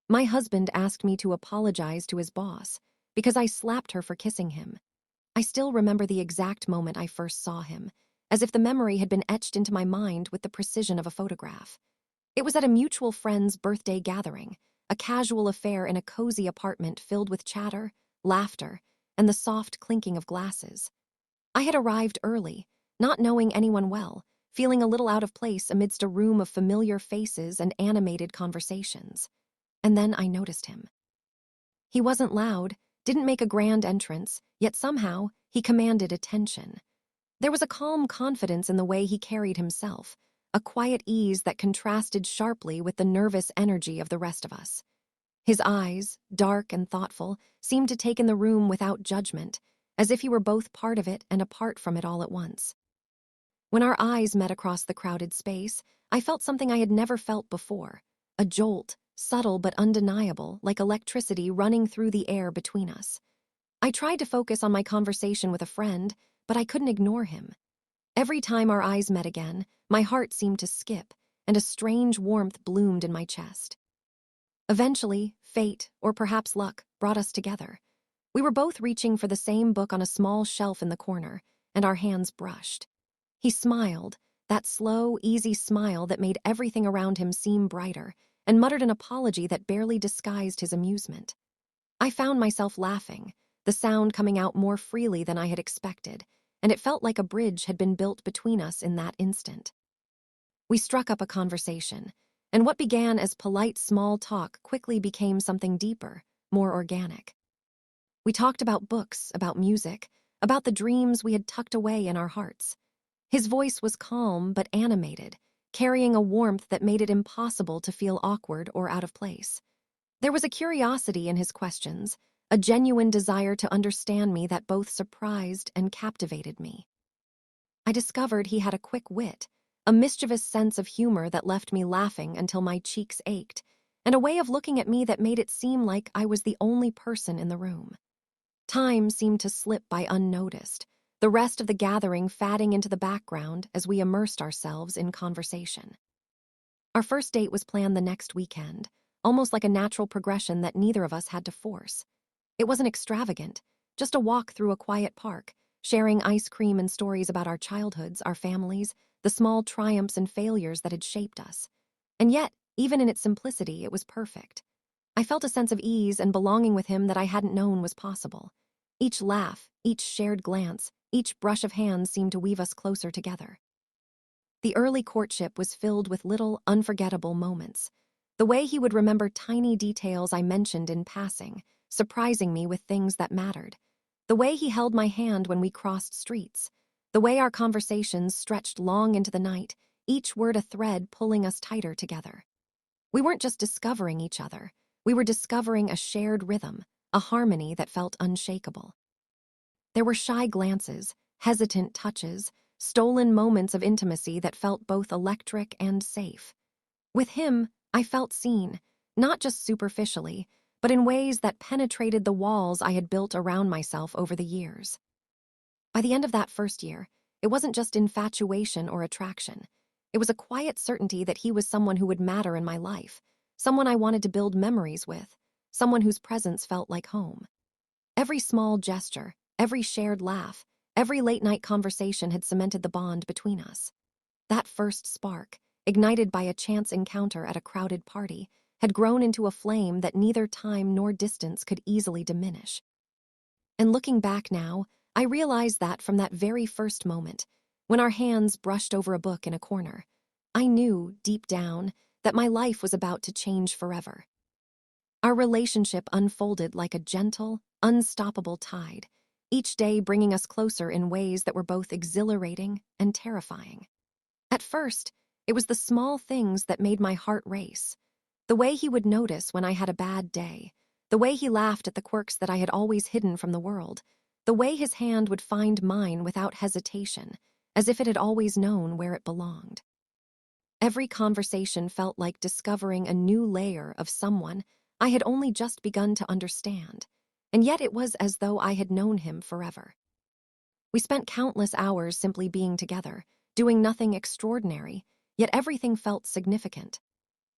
My husband asked me to apologize to his boss because I slapped her for kissing him. I still remember the exact moment I first saw him, as if the memory had been etched into my mind with the precision of a photograph. It was at a mutual friend's birthday gathering, a casual affair in a cozy apartment filled with chatter, laughter, and the soft clinking of glasses. I had arrived early, not knowing anyone well, feeling a little out of place amidst a room of familiar faces and animated conversations. And then I noticed him. He wasn't loud, didn't make a grand entrance, yet somehow he commanded attention. There was a calm confidence in the way he carried himself, a quiet ease that contrasted sharply with the nervous energy of the rest of us. His eyes, dark and thoughtful, seemed to take in the room without judgment, as if he were both part of it and apart from it all at once. When our eyes met across the crowded space, I felt something I had never felt before, a jolt, subtle but undeniable, like electricity running through the air between us. I tried to focus on my conversation with a friend, but I couldn't ignore him. Every time our eyes met again, my heart seemed to skip, and a strange warmth bloomed in my chest. Eventually, fate, or perhaps luck, brought us together. We were both reaching for the same book on a small shelf in the corner, and our hands brushed. He smiled, that slow, easy smile that made everything around him seem brighter, and muttered an apology that barely disguised his amusement. I found myself laughing, the sound coming out more freely than I had expected, and it felt like a bridge had been built between us in that instant. We struck up a conversation, and what began as polite small talk quickly became something deeper, more organic. We talked about books, about music, about the dreams we had tucked away in our hearts. His voice was calm but animated, carrying a warmth that made it impossible to feel awkward or out of place. There was a curiosity in his questions, a genuine desire to understand me that both surprised and captivated me. I discovered he had a quick wit, a mischievous sense of humor that left me laughing until my cheeks ached, and a way of looking at me that made it seem like I was the only person in the room. Time seemed to slip by unnoticed, the rest of the gathering fading into the background as we immersed ourselves in conversation. Our first date was planned the next weekend, almost like a natural progression that neither of us had to force. It wasn't extravagant, just a walk through a quiet park, sharing ice cream and stories about our childhoods, our families, the small triumphs and failures that had shaped us. And yet, even in its simplicity, it was perfect. I felt a sense of ease and belonging with him that I hadn't known was possible. Each laugh, each shared glance, each brush of hands seemed to weave us closer together. The early courtship was filled with little, unforgettable moments. The way he would remember tiny details I mentioned in passing, surprising me with things that mattered. The way he held my hand when we crossed streets. The way our conversations stretched long into the night, each word a thread pulling us tighter together. We weren't just discovering each other. We were discovering a shared rhythm, a harmony that felt unshakable. There were shy glances, hesitant touches, stolen moments of intimacy that felt both electric and safe. With him, I felt seen, not just superficially, but in ways that penetrated the walls I had built around myself over the years. By the end of that first year, it wasn't just infatuation or attraction. It was a quiet certainty that he was someone who would matter in my life, someone I wanted to build memories with, someone whose presence felt like home. Every small gesture, every shared laugh, every late-night conversation had cemented the bond between us. That first spark, ignited by a chance encounter at a crowded party, had grown into a flame that neither time nor distance could easily diminish. And looking back now, I realized that from that very first moment, when our hands brushed over a book in a corner, I knew, deep down, that my life was about to change forever. Our relationship unfolded like a gentle, unstoppable tide, each day bringing us closer in ways that were both exhilarating and terrifying. At first, it was the small things that made my heart race. The way he would notice when I had a bad day, the way he laughed at the quirks that I had always hidden from the world, the way his hand would find mine without hesitation, as if it had always known where it belonged. Every conversation felt like discovering a new layer of someone I had only just begun to understand, and yet it was as though I had known him forever. We spent countless hours simply being together, doing nothing extraordinary, yet everything felt significant.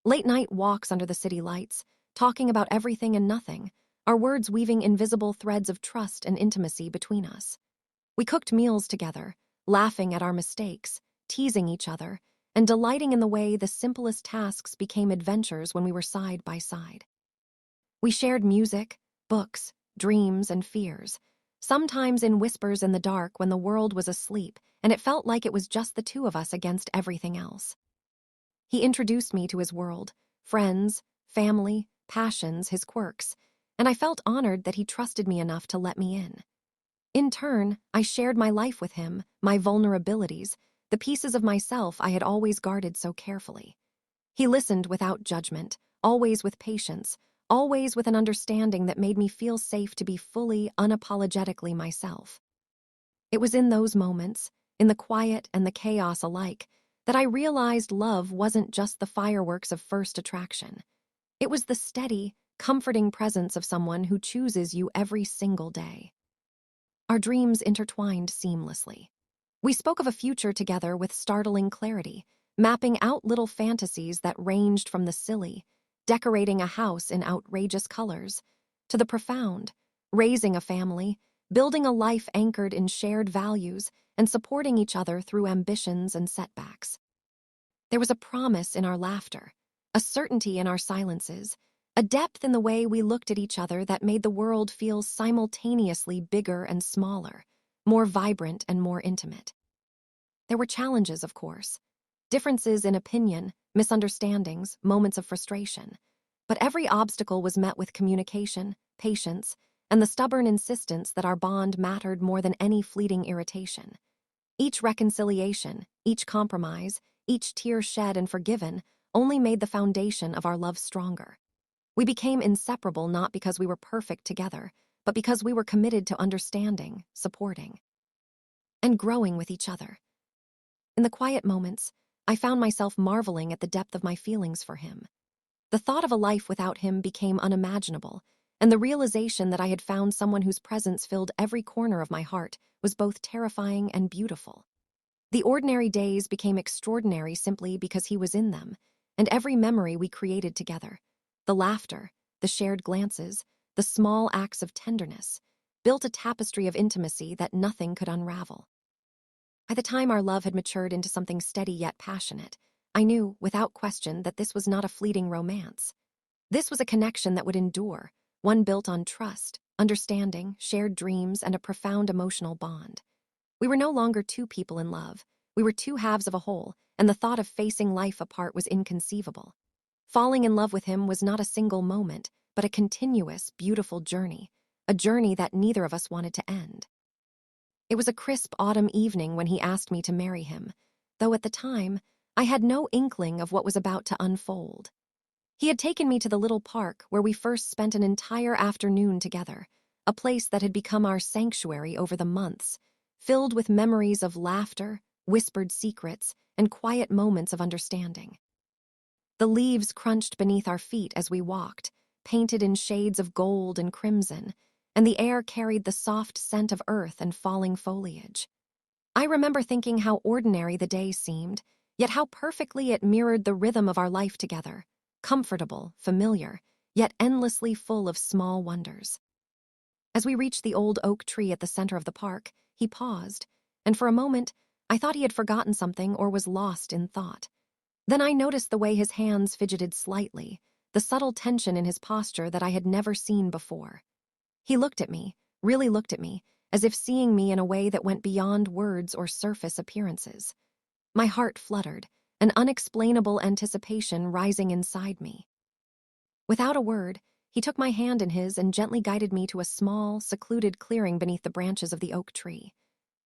Late-night walks under the city lights, talking about everything and nothing, our words weaving invisible threads of trust and intimacy between us. We cooked meals together, laughing at our mistakes, teasing each other, and delighting in the way the simplest tasks became adventures when we were side by side. We shared music, books, dreams, and fears, sometimes in whispers in the dark when the world was asleep and it felt like it was just the two of us against everything else. He introduced me to his world, friends, family, passions, his quirks, and I felt honored that he trusted me enough to let me in. In turn, I shared my life with him, my vulnerabilities, the pieces of myself I had always guarded so carefully. He listened without judgment, always with patience, always with an understanding that made me feel safe to be fully, unapologetically myself. It was in those moments, in the quiet and the chaos alike, that I realized love wasn't just the fireworks of first attraction. It was the steady, comforting presence of someone who chooses you every single day. Our dreams intertwined seamlessly. We spoke of a future together with startling clarity, mapping out little fantasies that ranged from the silly, decorating a house in outrageous colors, to the profound, raising a family, building a life anchored in shared values, and supporting each other through ambitions and setbacks. There was a promise in our laughter, a certainty in our silences, a depth in the way we looked at each other that made the world feel simultaneously bigger and smaller, more vibrant and more intimate. There were challenges, of course, differences in opinion, misunderstandings, moments of frustration. But every obstacle was met with communication, patience, and the stubborn insistence that our bond mattered more than any fleeting irritation. Each reconciliation, each compromise, each tear shed and forgiven only made the foundation of our love stronger. We became inseparable not because we were perfect together, but because we were committed to understanding, supporting, and growing with each other. In the quiet moments, I found myself marveling at the depth of my feelings for him. The thought of a life without him became unimaginable, and the realization that I had found someone whose presence filled every corner of my heart was both terrifying and beautiful. The ordinary days became extraordinary simply because he was in them, and every memory we created together, the laughter, the shared glances, the small acts of tenderness, built a tapestry of intimacy that nothing could unravel. By the time our love had matured into something steady yet passionate, I knew, without question, that this was not a fleeting romance. This was a connection that would endure, one built on trust, understanding, shared dreams, and a profound emotional bond. We were no longer two people in love. We were two halves of a whole, and the thought of facing life apart was inconceivable. Falling in love with him was not a single moment, but a continuous, beautiful journey, a journey that neither of us wanted to end. It was a crisp autumn evening when he asked me to marry him, though at the time, I had no inkling of what was about to unfold. He had taken me to the little park where we first spent an entire afternoon together, a place that had become our sanctuary over the months, filled with memories of laughter, whispered secrets, and quiet moments of understanding. The leaves crunched beneath our feet as we walked, painted in shades of gold and crimson, and the air carried the soft scent of earth and falling foliage. I remember thinking how ordinary the day seemed, yet how perfectly it mirrored the rhythm of our life together, comfortable, familiar, yet endlessly full of small wonders. As we reached the old oak tree at the center of the park, he paused, and for a moment, I thought he had forgotten something or was lost in thought. Then I noticed the way his hands fidgeted slightly, the subtle tension in his posture that I had never seen before. He looked at me, really looked at me, as if seeing me in a way that went beyond words or surface appearances. My heart fluttered, an unexplainable anticipation rising inside me. Without a word, he took my hand in his and gently guided me to a small, secluded clearing beneath the branches of the oak tree.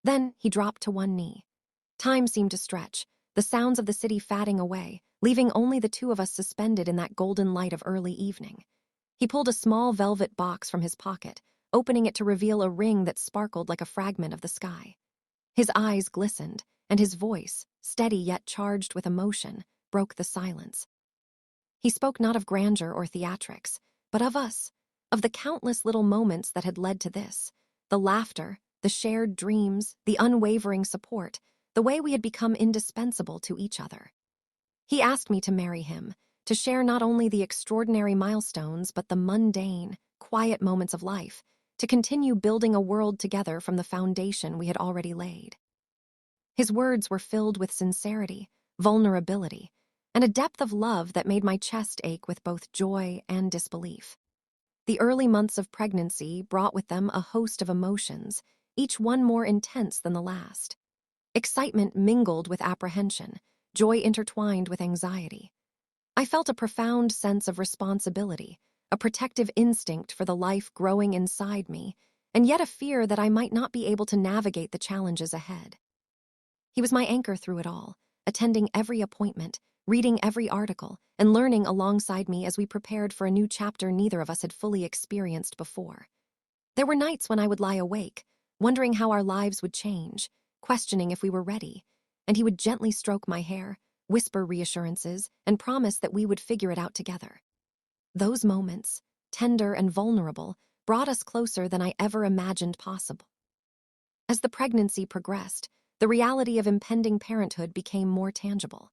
Then he dropped to one knee. Time seemed to stretch, the sounds of the city fading away, leaving only the two of us suspended in that golden light of early evening. He pulled a small velvet box from his pocket, opening it to reveal a ring that sparkled like a fragment of the sky. His eyes glistened, and his voice, steady yet charged with emotion, broke the silence. He spoke not of grandeur or theatrics, but of us, of the countless little moments that had led to this, the laughter, the shared dreams, the unwavering support, the way we had become indispensable to each other. He asked me to marry him, to share not only the extraordinary milestones but the mundane, quiet moments of life, to continue building a world together from the foundation we had already laid. His words were filled with sincerity, vulnerability, and a depth of love that made my chest ache with both joy and disbelief. The early months of pregnancy brought with them a host of emotions, each one more intense than the last. Excitement mingled with apprehension, joy intertwined with anxiety. I felt a profound sense of responsibility, a protective instinct for the life growing inside me, and yet a fear that I might not be able to navigate the challenges ahead. He was my anchor through it all, attending every appointment, reading every article, and learning alongside me as we prepared for a new chapter neither of us had fully experienced before. There were nights when I would lie awake, wondering how our lives would change, questioning if we were ready, and he would gently stroke my hair, whisper reassurances, and promise that we would figure it out together. Those moments, tender and vulnerable, brought us closer than I ever imagined possible. As the pregnancy progressed, the reality of impending parenthood became more tangible.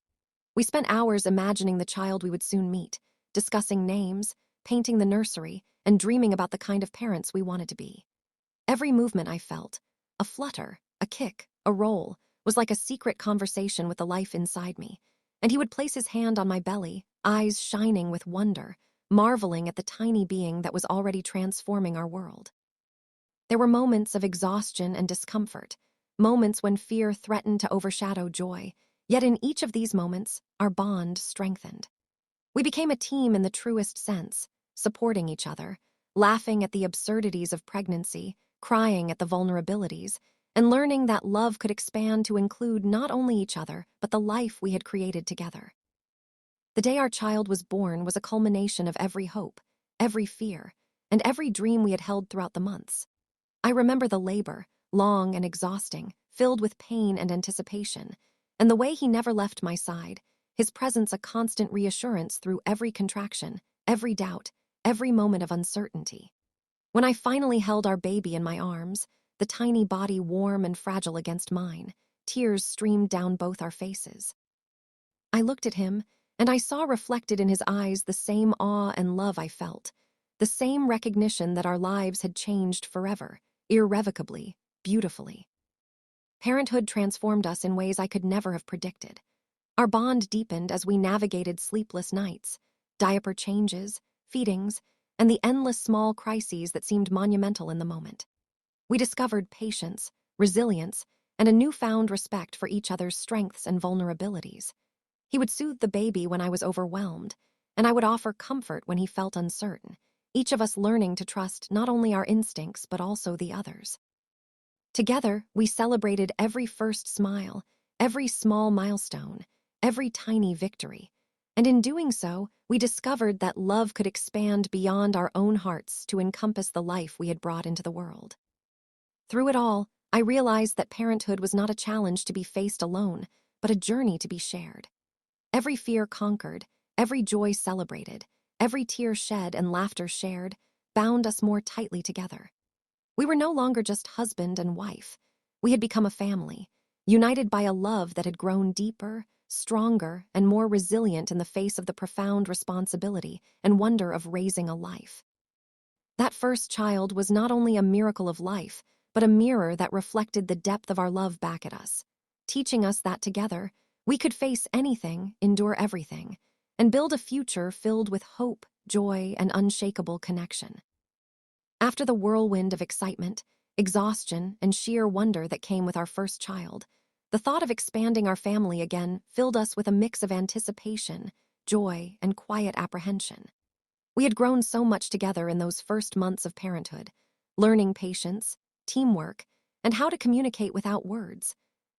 We spent hours imagining the child we would soon meet, discussing names, painting the nursery, and dreaming about the kind of parents we wanted to be. Every movement I felt, a flutter, a kick, a roll, was like a secret conversation with the life inside me, and he would place his hand on my belly, eyes shining with wonder, marveling at the tiny being that was already transforming our world. There were moments of exhaustion and discomfort, moments when fear threatened to overshadow joy, yet in each of these moments, our bond strengthened. We became a team in the truest sense, supporting each other, laughing at the absurdities of pregnancy, crying at the vulnerabilities, and learning that love could expand to include not only each other, but the life we had created together. The day our child was born was a culmination of every hope, every fear, and every dream we had held throughout the months. I remember the labor, long and exhausting, filled with pain and anticipation, and the way he never left my side, his presence a constant reassurance through every contraction, every doubt, every moment of uncertainty. When I finally held our baby in my arms, the tiny body warm and fragile against mine, tears streamed down both our faces. I looked at him, and I saw reflected in his eyes the same awe and love I felt, the same recognition that our lives had changed forever, irrevocably, beautifully. Parenthood transformed us in ways I could never have predicted. Our bond deepened as we navigated sleepless nights, diaper changes, feedings, and the endless small crises that seemed monumental in the moment. We discovered patience, resilience, and a newfound respect for each other's strengths and vulnerabilities. He would soothe the baby when I was overwhelmed, and I would offer comfort when he felt uncertain, each of us learning to trust not only our instincts but also the others. Together, we celebrated every first smile, every small milestone, every tiny victory, and in doing so, we discovered that love could expand beyond our own hearts to encompass the life we had brought into the world. Through it all, I realized that parenthood was not a challenge to be faced alone, but a journey to be shared. Every fear conquered, every joy celebrated, every tear shed and laughter shared, bound us more tightly together. We were no longer just husband and wife. We had become a family, united by a love that had grown deeper, stronger, and more resilient in the face of the profound responsibility and wonder of raising a life. That first child was not only a miracle of life, but a mirror that reflected the depth of our love back at us, teaching us that together, we could face anything, endure everything, and build a future filled with hope, joy, and unshakable connection. After the whirlwind of excitement, exhaustion, and sheer wonder that came with our first child, the thought of expanding our family again filled us with a mix of anticipation, joy, and quiet apprehension. We had grown so much together in those first months of parenthood, learning patience, teamwork, and how to communicate without words.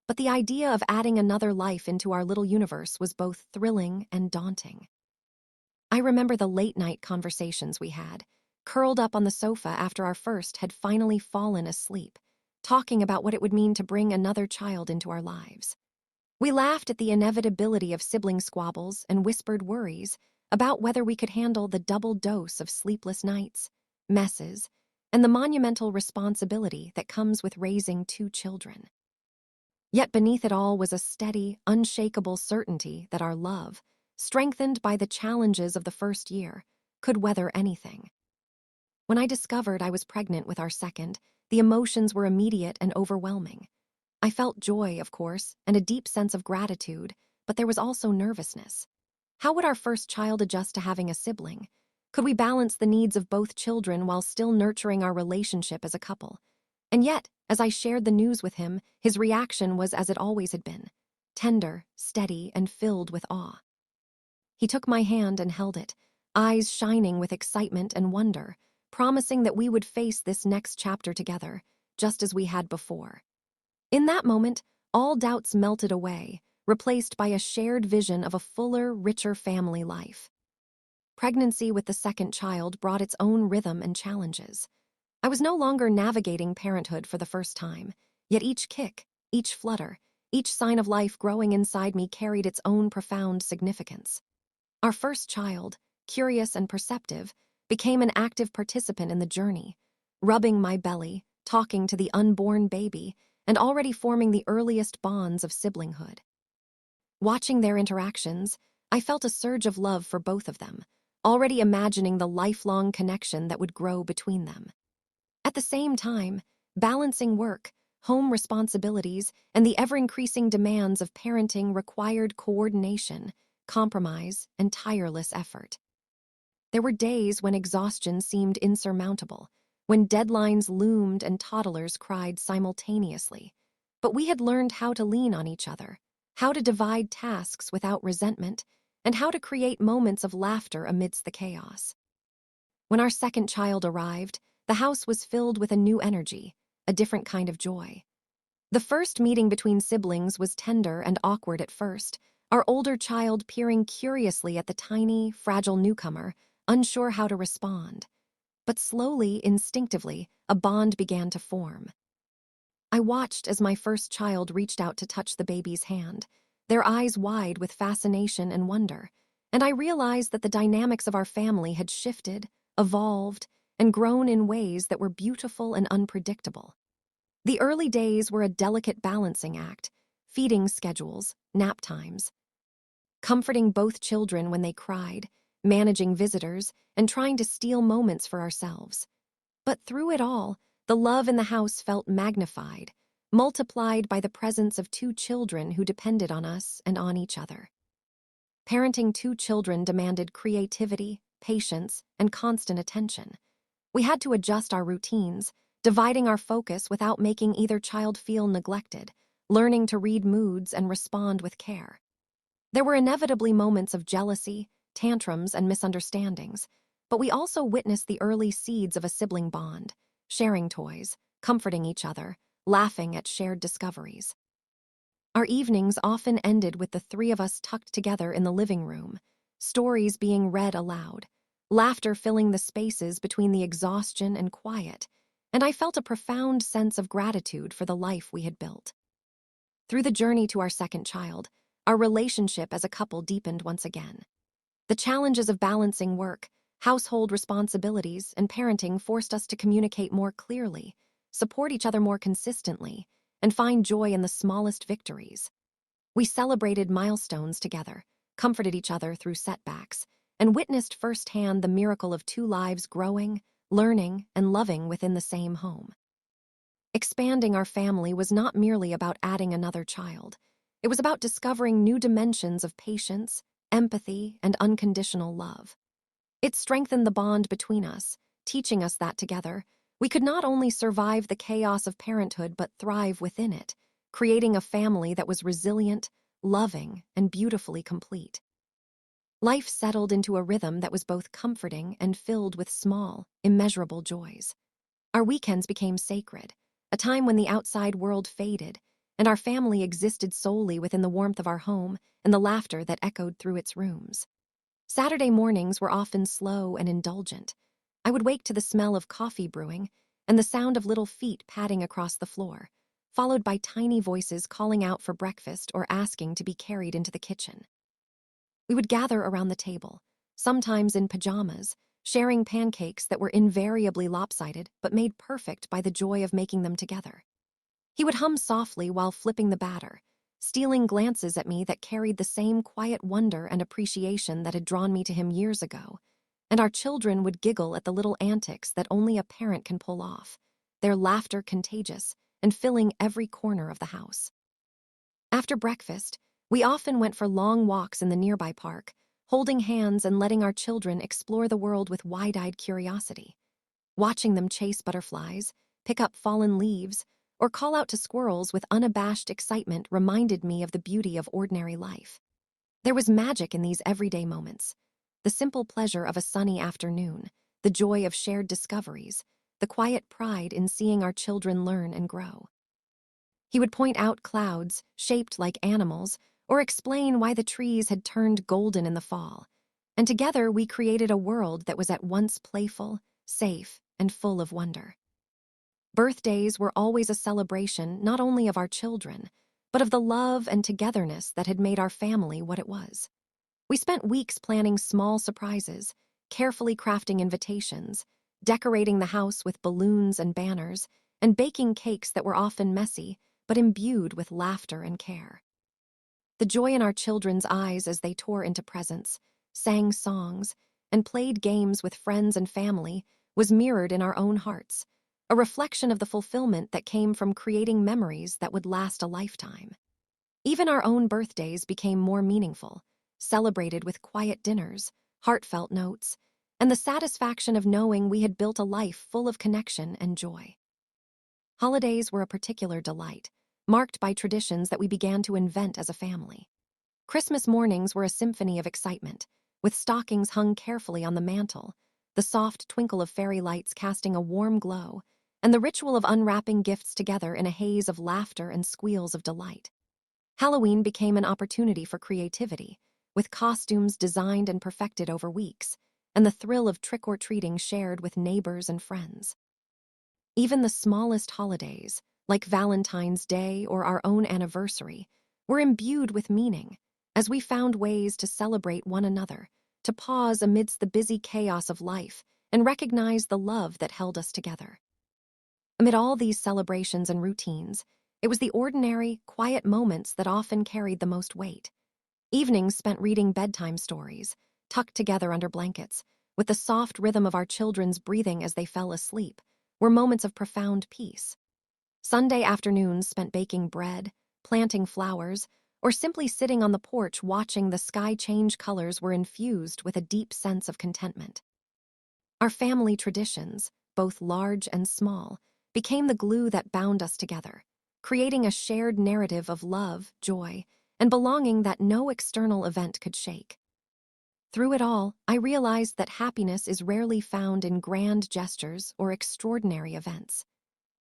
But the idea of adding another life into our little universe was both thrilling and daunting. I remember the late-night conversations we had, curled up on the sofa after our first had finally fallen asleep, talking about what it would mean to bring another child into our lives. We laughed at the inevitability of sibling squabbles and whispered worries about whether we could handle the double dose of sleepless nights, messes, and the monumental responsibility that comes with raising two children. Yet beneath it all was a steady, unshakable certainty that our love, strengthened by the challenges of the first year, could weather anything. When I discovered I was pregnant with our second, the emotions were immediate and overwhelming. I felt joy, of course, and a deep sense of gratitude, but there was also nervousness. How would our first child adjust to having a sibling? Could we balance the needs of both children while still nurturing our relationship as a couple? And yet, as I shared the news with him, his reaction was as it always had been: tender, steady, and filled with awe. He took my hand and held it, eyes shining with excitement and wonder, promising that we would face this next chapter together, just as we had before. In that moment, all doubts melted away, replaced by a shared vision of a fuller, richer family life. Pregnancy with the second child brought its own rhythm and challenges. I was no longer navigating parenthood for the first time, yet each kick, each flutter, each sign of life growing inside me carried its own profound significance. Our first child, curious and perceptive, became an active participant in the journey, rubbing my belly, talking to the unborn baby, and already forming the earliest bonds of siblinghood. Watching their interactions, I felt a surge of love for both of them, already imagining the lifelong connection that would grow between them. At the same time, balancing work, home responsibilities, and the ever-increasing demands of parenting required coordination, compromise, and tireless effort. There were days when exhaustion seemed insurmountable, when deadlines loomed and toddlers cried simultaneously. But we had learned how to lean on each other, how to divide tasks without resentment, and how to create moments of laughter amidst the chaos. When our second child arrived, the house was filled with a new energy, a different kind of joy. The first meeting between siblings was tender and awkward at first, our older child peering curiously at the tiny, fragile newcomer, unsure how to respond. But slowly, instinctively, a bond began to form. I watched as my first child reached out to touch the baby's hand, their eyes wide with fascination and wonder, and I realized that the dynamics of our family had shifted, evolved, and grown in ways that were beautiful and unpredictable. The early days were a delicate balancing act, feeding schedules, nap times, comforting both children when they cried, managing visitors, and trying to steal moments for ourselves. But through it all, the love in the house felt magnified, multiplied by the presence of two children who depended on us and on each other. Parenting two children demanded creativity, patience, and constant attention. We had to adjust our routines, dividing our focus without making either child feel neglected, learning to read moods and respond with care. There were inevitably moments of jealousy, tantrums, and misunderstandings, but we also witnessed the early seeds of a sibling bond, sharing toys, comforting each other, laughing at shared discoveries. Our evenings often ended with the three of us tucked together in the living room, stories being read aloud, laughter filling the spaces between the exhaustion and quiet, and I felt a profound sense of gratitude for the life we had built. Through the journey to our second child, our relationship as a couple deepened once again. The challenges of balancing work, household responsibilities, and parenting forced us to communicate more clearly, support each other more consistently, and find joy in the smallest victories. We celebrated milestones together, comforted each other through setbacks, and witnessed firsthand the miracle of two lives growing, learning, and loving within the same home. Expanding our family was not merely about adding another child. It was about discovering new dimensions of patience, empathy, and unconditional love. It strengthened the bond between us, teaching us that together, we could not only survive the chaos of parenthood but thrive within it, creating a family that was resilient, loving, and beautifully complete. Life settled into a rhythm that was both comforting and filled with small, immeasurable joys. Our weekends became sacred, a time when the outside world faded, and our family existed solely within the warmth of our home and the laughter that echoed through its rooms. Saturday mornings were often slow and indulgent. I would wake to the smell of coffee brewing and the sound of little feet padding across the floor, followed by tiny voices calling out for breakfast or asking to be carried into the kitchen. We would gather around the table, sometimes in pajamas, sharing pancakes that were invariably lopsided but made perfect by the joy of making them together. He would hum softly while flipping the batter, stealing glances at me that carried the same quiet wonder and appreciation that had drawn me to him years ago. And our children would giggle at the little antics that only a parent can pull off, their laughter contagious and filling every corner of the house. After breakfast, we often went for long walks in the nearby park, holding hands and letting our children explore the world with wide-eyed curiosity. Watching them chase butterflies, pick up fallen leaves, or call out to squirrels with unabashed excitement reminded me of the beauty of ordinary life. There was magic in these everyday moments. The simple pleasure of a sunny afternoon, the joy of shared discoveries, the quiet pride in seeing our children learn and grow. He would point out clouds shaped like animals or explain why the trees had turned golden in the fall. And together we created a world that was at once playful, safe, and full of wonder. Birthdays were always a celebration not only of our children, but of the love and togetherness that had made our family what it was. We spent weeks planning small surprises, carefully crafting invitations, decorating the house with balloons and banners, and baking cakes that were often messy, but imbued with laughter and care. The joy in our children's eyes as they tore into presents, sang songs, and played games with friends and family was mirrored in our own hearts, a reflection of the fulfillment that came from creating memories that would last a lifetime. Even our own birthdays became more meaningful, celebrated with quiet dinners, heartfelt notes, and the satisfaction of knowing we had built a life full of connection and joy. Holidays were a particular delight, marked by traditions that we began to invent as a family. Christmas mornings were a symphony of excitement, with stockings hung carefully on the mantel, the soft twinkle of fairy lights casting a warm glow, and the ritual of unwrapping gifts together in a haze of laughter and squeals of delight. Halloween became an opportunity for creativity, with costumes designed and perfected over weeks, and the thrill of trick-or-treating shared with neighbors and friends. Even the smallest holidays, like Valentine's Day or our own anniversary, were imbued with meaning, as we found ways to celebrate one another, to pause amidst the busy chaos of life, and recognize the love that held us together. Amid all these celebrations and routines, it was the ordinary, quiet moments that often carried the most weight. Evenings spent reading bedtime stories, tucked together under blankets, with the soft rhythm of our children's breathing as they fell asleep, were moments of profound peace. Sunday afternoons spent baking bread, planting flowers, or simply sitting on the porch watching the sky change colors were infused with a deep sense of contentment. Our family traditions, both large and small, became the glue that bound us together, creating a shared narrative of love, joy, and belonging that no external event could shake. Through it all, I realized that happiness is rarely found in grand gestures or extraordinary events.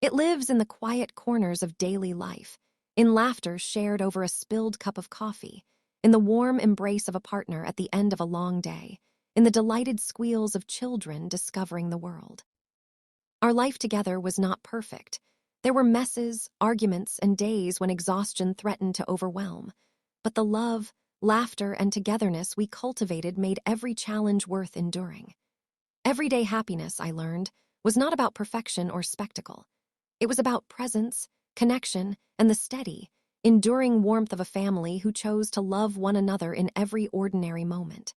It lives in the quiet corners of daily life, in laughter shared over a spilled cup of coffee, in the warm embrace of a partner at the end of a long day, in the delighted squeals of children discovering the world. Our life together was not perfect. There were messes, arguments, and days when exhaustion threatened to overwhelm. But the love, laughter, and togetherness we cultivated made every challenge worth enduring. Everyday happiness, I learned, was not about perfection or spectacle. It was about presence, connection, and the steady, enduring warmth of a family who chose to love one another in every ordinary moment.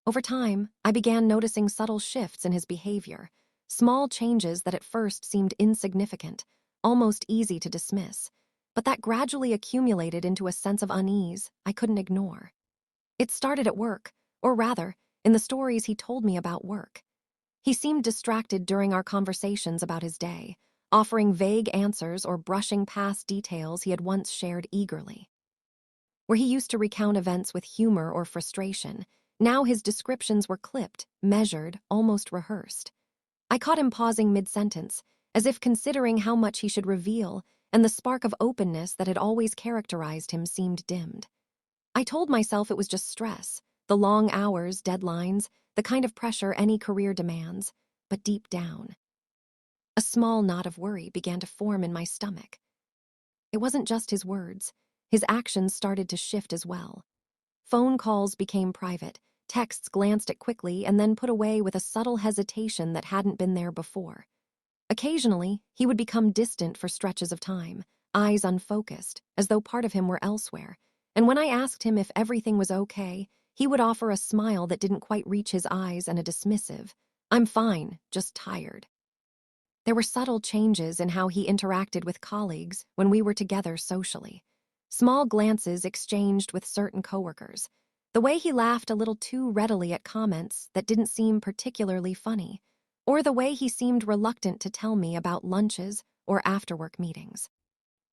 Over time, I began noticing subtle shifts in his behavior, small changes that at first seemed insignificant, almost easy to dismiss, but that gradually accumulated into a sense of unease I couldn't ignore. It started at work, or rather, in the stories he told me about work. He seemed distracted during our conversations about his day, offering vague answers or brushing past details he had once shared eagerly. Where he used to recount events with humor or frustration, now his descriptions were clipped, measured, almost rehearsed. I caught him pausing mid-sentence, as if considering how much he should reveal, and the spark of openness that had always characterized him seemed dimmed. I told myself it was just stress, the long hours, deadlines, the kind of pressure any career demands, but deep down, a small knot of worry began to form in my stomach. It wasn't just his words. His actions started to shift as well. Phone calls became private, texts glanced at quickly and then put away with a subtle hesitation that hadn't been there before. Occasionally, he would become distant for stretches of time, eyes unfocused, as though part of him were elsewhere. And when I asked him if everything was okay, he would offer a smile that didn't quite reach his eyes and a dismissive, "I'm fine, just tired." There were subtle changes in how he interacted with colleagues when we were together socially. Small glances exchanged with certain coworkers. The way he laughed a little too readily at comments that didn't seem particularly funny, or the way he seemed reluctant to tell me about lunches or after-work meetings.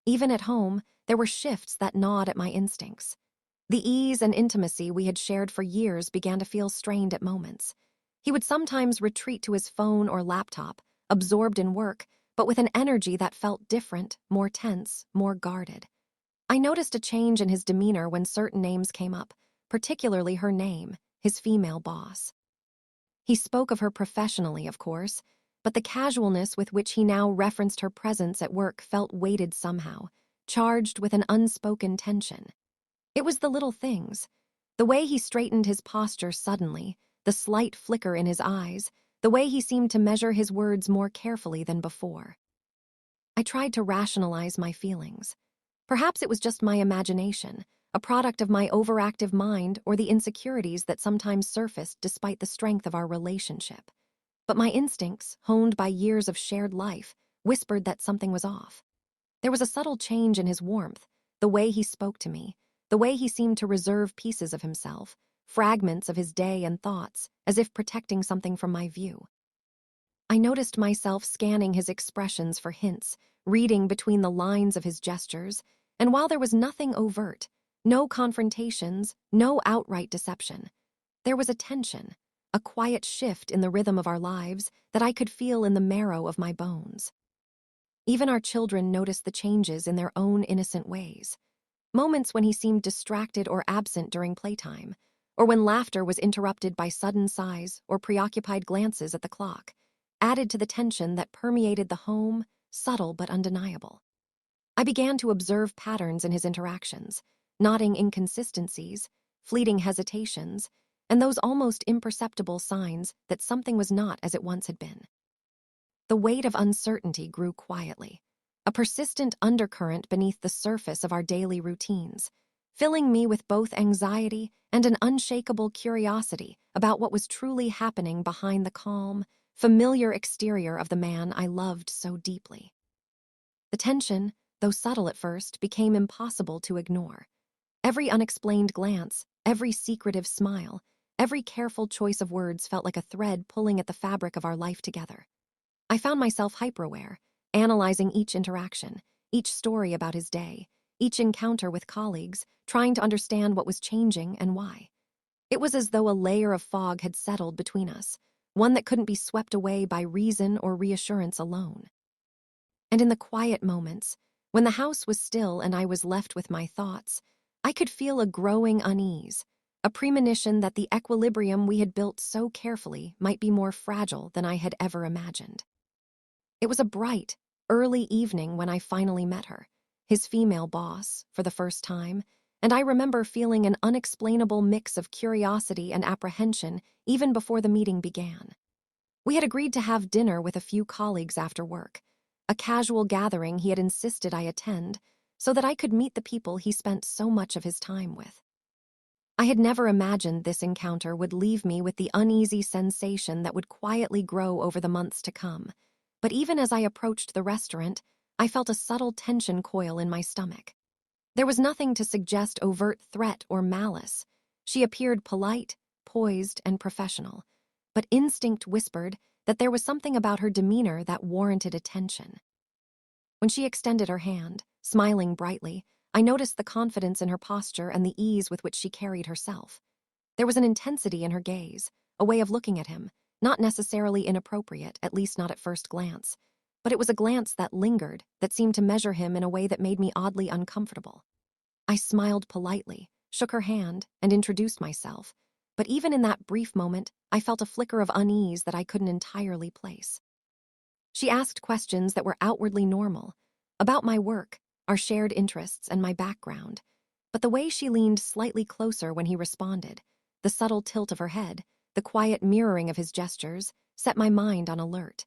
Even at home, there were shifts that gnawed at my instincts. The ease and intimacy we had shared for years began to feel strained at moments. He would sometimes retreat to his phone or laptop, absorbed in work, but with an energy that felt different, more tense, more guarded. I noticed a change in his demeanor when certain names came up, particularly her name, his female boss. He spoke of her professionally, of course, but the casualness with which he now referenced her presence at work felt weighted somehow, charged with an unspoken tension. It was the little things. The way he straightened his posture suddenly, the slight flicker in his eyes, the way he seemed to measure his words more carefully than before. I tried to rationalize my feelings. Perhaps it was just my imagination, a product of my overactive mind or the insecurities that sometimes surfaced despite the strength of our relationship. But my instincts, honed by years of shared life, whispered that something was off. There was a subtle change in his warmth, the way he spoke to me, the way he seemed to reserve pieces of himself, fragments of his day and thoughts, as if protecting something from my view. I noticed myself scanning his expressions for hints, reading between the lines of his gestures, and while there was nothing overt, no confrontations, no outright deception, there was a tension, a quiet shift in the rhythm of our lives that I could feel in the marrow of my bones. Even our children noticed the changes in their own innocent ways. Moments when he seemed distracted or absent during playtime, or when laughter was interrupted by sudden sighs or preoccupied glances at the clock, added to the tension that permeated the home, subtle but undeniable. I began to observe patterns in his interactions, nodding inconsistencies, fleeting hesitations, and those almost imperceptible signs that something was not as it once had been. The weight of uncertainty grew quietly, a persistent undercurrent beneath the surface of our daily routines, filling me with both anxiety and an unshakable curiosity about what was truly happening behind the calm, familiar exterior of the man I loved so deeply. The tension, though subtle at first, became impossible to ignore. Every unexplained glance, every secretive smile, every careful choice of words felt like a thread pulling at the fabric of our life together. I found myself hyper-aware, analyzing each interaction, each story about his day, each encounter with colleagues, trying to understand what was changing and why. It was as though a layer of fog had settled between us, one that couldn't be swept away by reason or reassurance alone. And in the quiet moments, when the house was still and I was left with my thoughts, I could feel a growing unease, a premonition that the equilibrium we had built so carefully might be more fragile than I had ever imagined. It was a bright, early evening when I finally met her, his female boss, for the first time, and I remember feeling an unexplainable mix of curiosity and apprehension even before the meeting began. We had agreed to have dinner with a few colleagues after work, a casual gathering he had insisted I attend so that I could meet the people he spent so much of his time with. I had never imagined this encounter would leave me with the uneasy sensation that would quietly grow over the months to come, but even as I approached the restaurant, I felt a subtle tension coil in my stomach. There was nothing to suggest overt threat or malice. She appeared polite, poised, and professional, but instinct whispered that there was something about her demeanor that warranted attention. When she extended her hand, smiling brightly, I noticed the confidence in her posture and the ease with which she carried herself. There was an intensity in her gaze, a way of looking at him, not necessarily inappropriate, at least not at first glance, but it was a glance that lingered, that seemed to measure him in a way that made me oddly uncomfortable. I smiled politely, shook her hand, and introduced myself, but even in that brief moment, I felt a flicker of unease that I couldn't entirely place. She asked questions that were outwardly normal, about my work, our shared interests, and my background, but the way she leaned slightly closer when he responded, the subtle tilt of her head, the quiet mirroring of his gestures, set my mind on alert.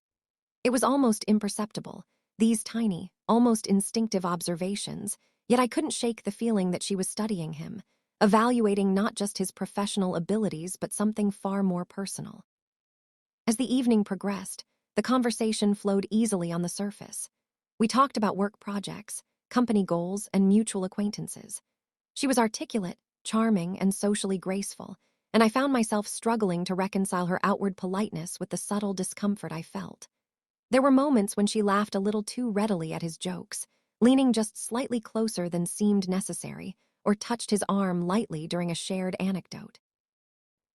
It was almost imperceptible, These tiny, almost instinctive observations, yet I couldn't shake the feeling that she was studying him, evaluating not just his professional abilities but something far more personal. As the evening progressed, the conversation flowed easily on the surface. We talked about work projects, company goals, and mutual acquaintances. She was articulate, charming, and socially graceful, and I found myself struggling to reconcile her outward politeness with the subtle discomfort I felt. There were moments when she laughed a little too readily at his jokes, leaning just slightly closer than seemed necessary, or touched his arm lightly during a shared anecdote.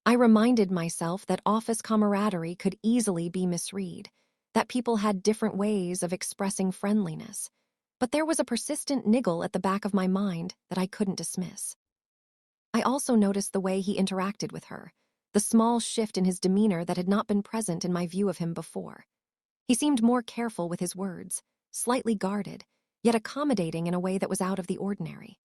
I reminded myself that office camaraderie could easily be misread, that people had different ways of expressing friendliness, but there was a persistent niggle at the back of my mind that I couldn't dismiss. I also noticed the way he interacted with her, the small shift in his demeanor that had not been present in my view of him before. He seemed more careful with his words, slightly guarded, yet accommodating in a way that was out of the ordinary.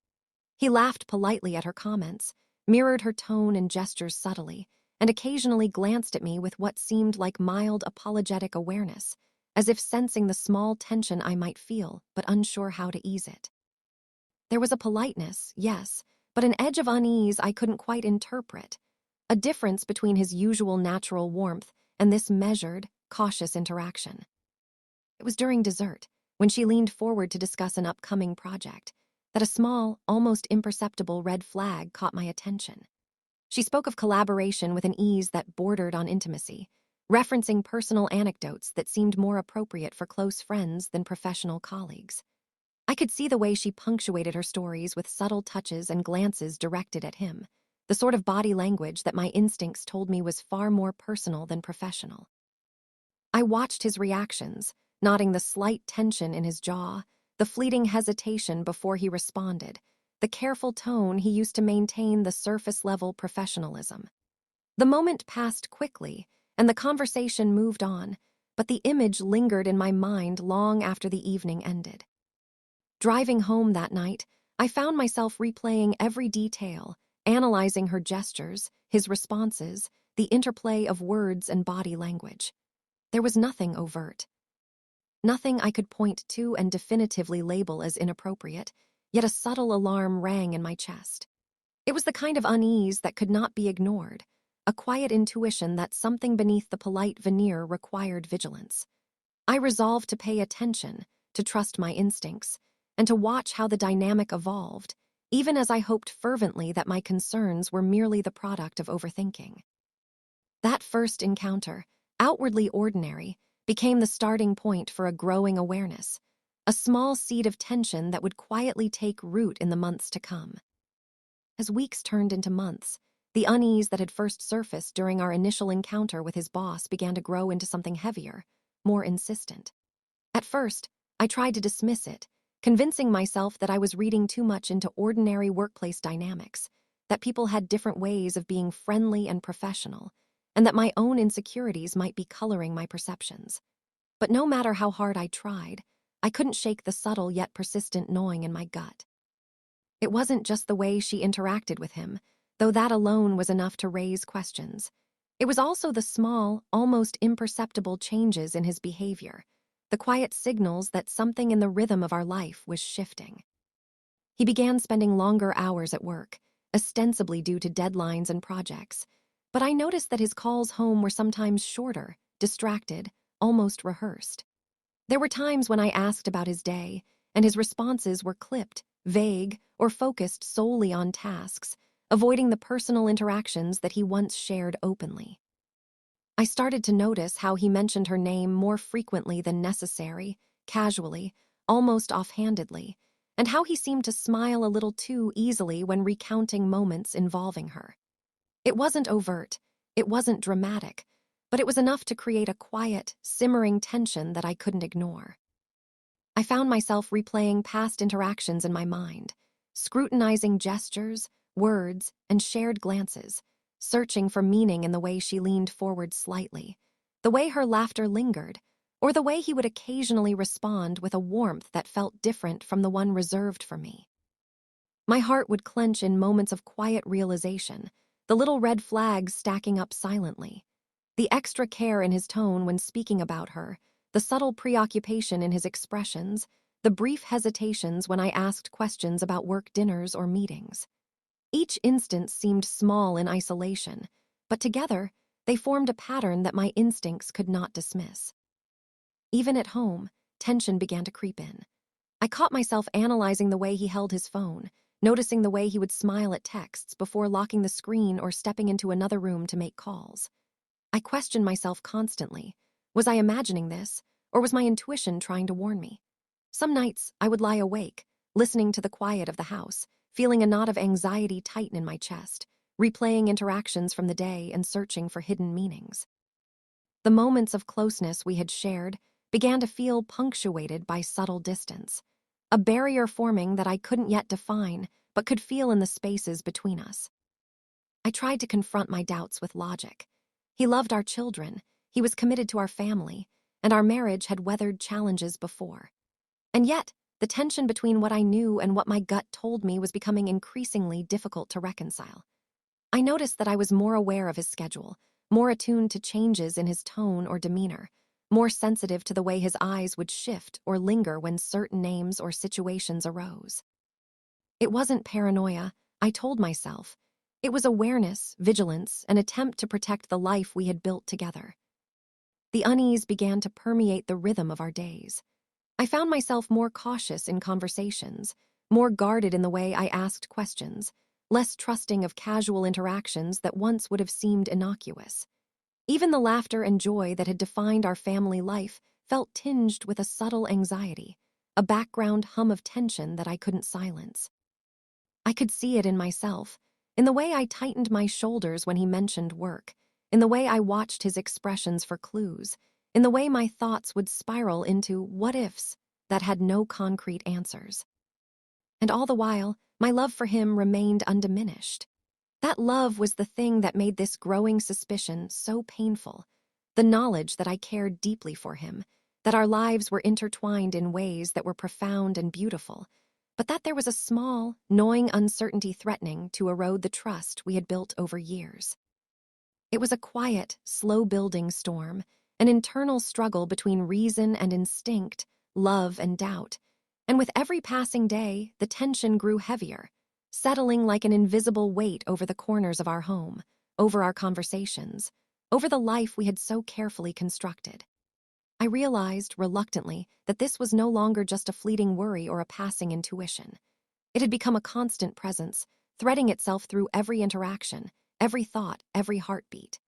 He laughed politely at her comments, mirrored her tone and gestures subtly, and occasionally glanced at me with what seemed like mild apologetic awareness, as if sensing the small tension I might feel, but unsure how to ease it. There was a politeness, yes, but an edge of unease I couldn't quite interpret, a difference between his usual natural warmth and this measured, cautious interaction. It was during dessert, when she leaned forward to discuss an upcoming project, that a small, almost imperceptible red flag caught my attention. She spoke of collaboration with an ease that bordered on intimacy, referencing personal anecdotes that seemed more appropriate for close friends than professional colleagues. I could see the way she punctuated her stories with subtle touches and glances directed at him, the sort of body language that my instincts told me was far more personal than professional. I watched his reactions, noting the slight tension in his jaw, the fleeting hesitation before he responded, the careful tone he used to maintain the surface-level professionalism. The moment passed quickly, and the conversation moved on, but the image lingered in my mind long after the evening ended. Driving home that night, I found myself replaying every detail, analyzing her gestures, his responses, the interplay of words and body language. There was nothing overt. Nothing I could point to and definitively label as inappropriate, yet a subtle alarm rang in my chest. It was the kind of unease that could not be ignored, a quiet intuition that something beneath the polite veneer required vigilance. I resolved to pay attention, to trust my instincts, and to watch how the dynamic evolved, even as I hoped fervently that my concerns were merely the product of overthinking. That first encounter, outwardly ordinary, became the starting point for a growing awareness, a small seed of tension that would quietly take root in the months to come. As weeks turned into months, the unease that had first surfaced during our initial encounter with his boss began to grow into something heavier, more insistent. At first, I tried to dismiss it, convincing myself that I was reading too much into ordinary workplace dynamics, that people had different ways of being friendly and professional, and that my own insecurities might be coloring my perceptions. But no matter how hard I tried, I couldn't shake the subtle yet persistent gnawing in my gut. It wasn't just the way she interacted with him, though that alone was enough to raise questions. It was also the small, almost imperceptible changes in his behavior, the quiet signals that something in the rhythm of our life was shifting. He began spending longer hours at work, ostensibly due to deadlines and projects, but I noticed that his calls home were sometimes shorter, distracted, almost rehearsed. There were times when I asked about his day, and his responses were clipped, vague, or focused solely on tasks, avoiding the personal interactions that he once shared openly. I started to notice how he mentioned her name more frequently than necessary, casually, almost offhandedly, and how he seemed to smile a little too easily when recounting moments involving her. It wasn't overt, it wasn't dramatic, but it was enough to create a quiet, simmering tension that I couldn't ignore. I found myself replaying past interactions in my mind, scrutinizing gestures, words, and shared glances, searching for meaning in the way she leaned forward slightly, the way her laughter lingered, or the way he would occasionally respond with a warmth that felt different from the one reserved for me. My heart would clench in moments of quiet realization, the little red flags stacking up silently. The extra care in his tone when speaking about her, the subtle preoccupation in his expressions, the brief hesitations when I asked questions about work dinners or meetings. Each instance seemed small in isolation, but together, they formed a pattern that my instincts could not dismiss. Even at home, tension began to creep in. I caught myself analyzing the way he held his phone, noticing the way he would smile at texts before locking the screen or stepping into another room to make calls. I questioned myself constantly. Was I imagining this, or was my intuition trying to warn me? Some nights, I would lie awake, listening to the quiet of the house, feeling a knot of anxiety tighten in my chest, replaying interactions from the day and searching for hidden meanings. The moments of closeness we had shared began to feel punctuated by subtle distance, a barrier forming that I couldn't yet define but could feel in the spaces between us. I tried to confront my doubts with logic. He loved our children, he was committed to our family, and our marriage had weathered challenges before. And yet, the tension between what I knew and what my gut told me was becoming increasingly difficult to reconcile. I noticed that I was more aware of his schedule, more attuned to changes in his tone or demeanor, more sensitive to the way his eyes would shift or linger when certain names or situations arose. It wasn't paranoia, I told myself. It was awareness, vigilance, an attempt to protect the life we had built together. The unease began to permeate the rhythm of our days. I found myself more cautious in conversations, more guarded in the way I asked questions, less trusting of casual interactions that once would have seemed innocuous. Even the laughter and joy that had defined our family life felt tinged with a subtle anxiety, a background hum of tension that I couldn't silence. I could see it in myself, in the way I tightened my shoulders when he mentioned work, in the way I watched his expressions for clues, in the way my thoughts would spiral into what-ifs that had no concrete answers. And all the while, my love for him remained undiminished. That love was the thing that made this growing suspicion so painful, the knowledge that I cared deeply for him, that our lives were intertwined in ways that were profound and beautiful, but that there was a small, gnawing uncertainty threatening to erode the trust we had built over years. It was a quiet, slow-building storm, an internal struggle between reason and instinct, love and doubt, and with every passing day, the tension grew heavier, settling like an invisible weight over the corners of our home, over our conversations, over the life we had so carefully constructed. I realized, reluctantly, that this was no longer just a fleeting worry or a passing intuition. It had become a constant presence, threading itself through every interaction, every thought, every heartbeat.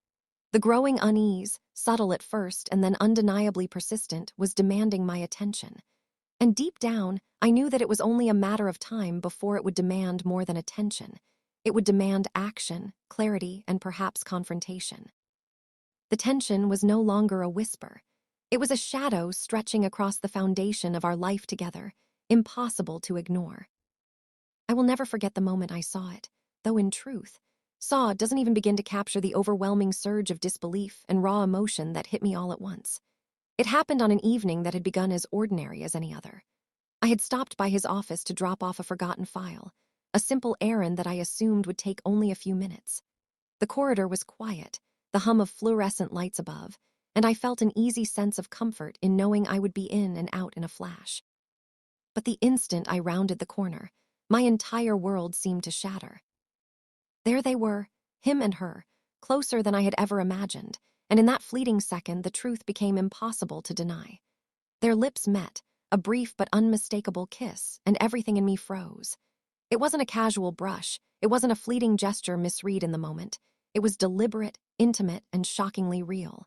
The growing unease, subtle at first and then undeniably persistent, was demanding my attention. And deep down, I knew that it was only a matter of time before it would demand more than attention. It would demand action, clarity, and perhaps confrontation. The tension was no longer a whisper. It was a shadow stretching across the foundation of our life together, impossible to ignore. I will never forget the moment I saw it, though in truth, saw doesn't even begin to capture the overwhelming surge of disbelief and raw emotion that hit me all at once. It happened on an evening that had begun as ordinary as any other. I had stopped by his office to drop off a forgotten file, a simple errand that I assumed would take only a few minutes. The corridor was quiet, the hum of fluorescent lights above, and I felt an easy sense of comfort in knowing I would be in and out in a flash. But the instant I rounded the corner, my entire world seemed to shatter. There they were, him and her, closer than I had ever imagined, and in that fleeting second the truth became impossible to deny. Their lips met, a brief but unmistakable kiss, and everything in me froze. It wasn't a casual brush, it wasn't a fleeting gesture misread in the moment. It was deliberate, intimate, and shockingly real.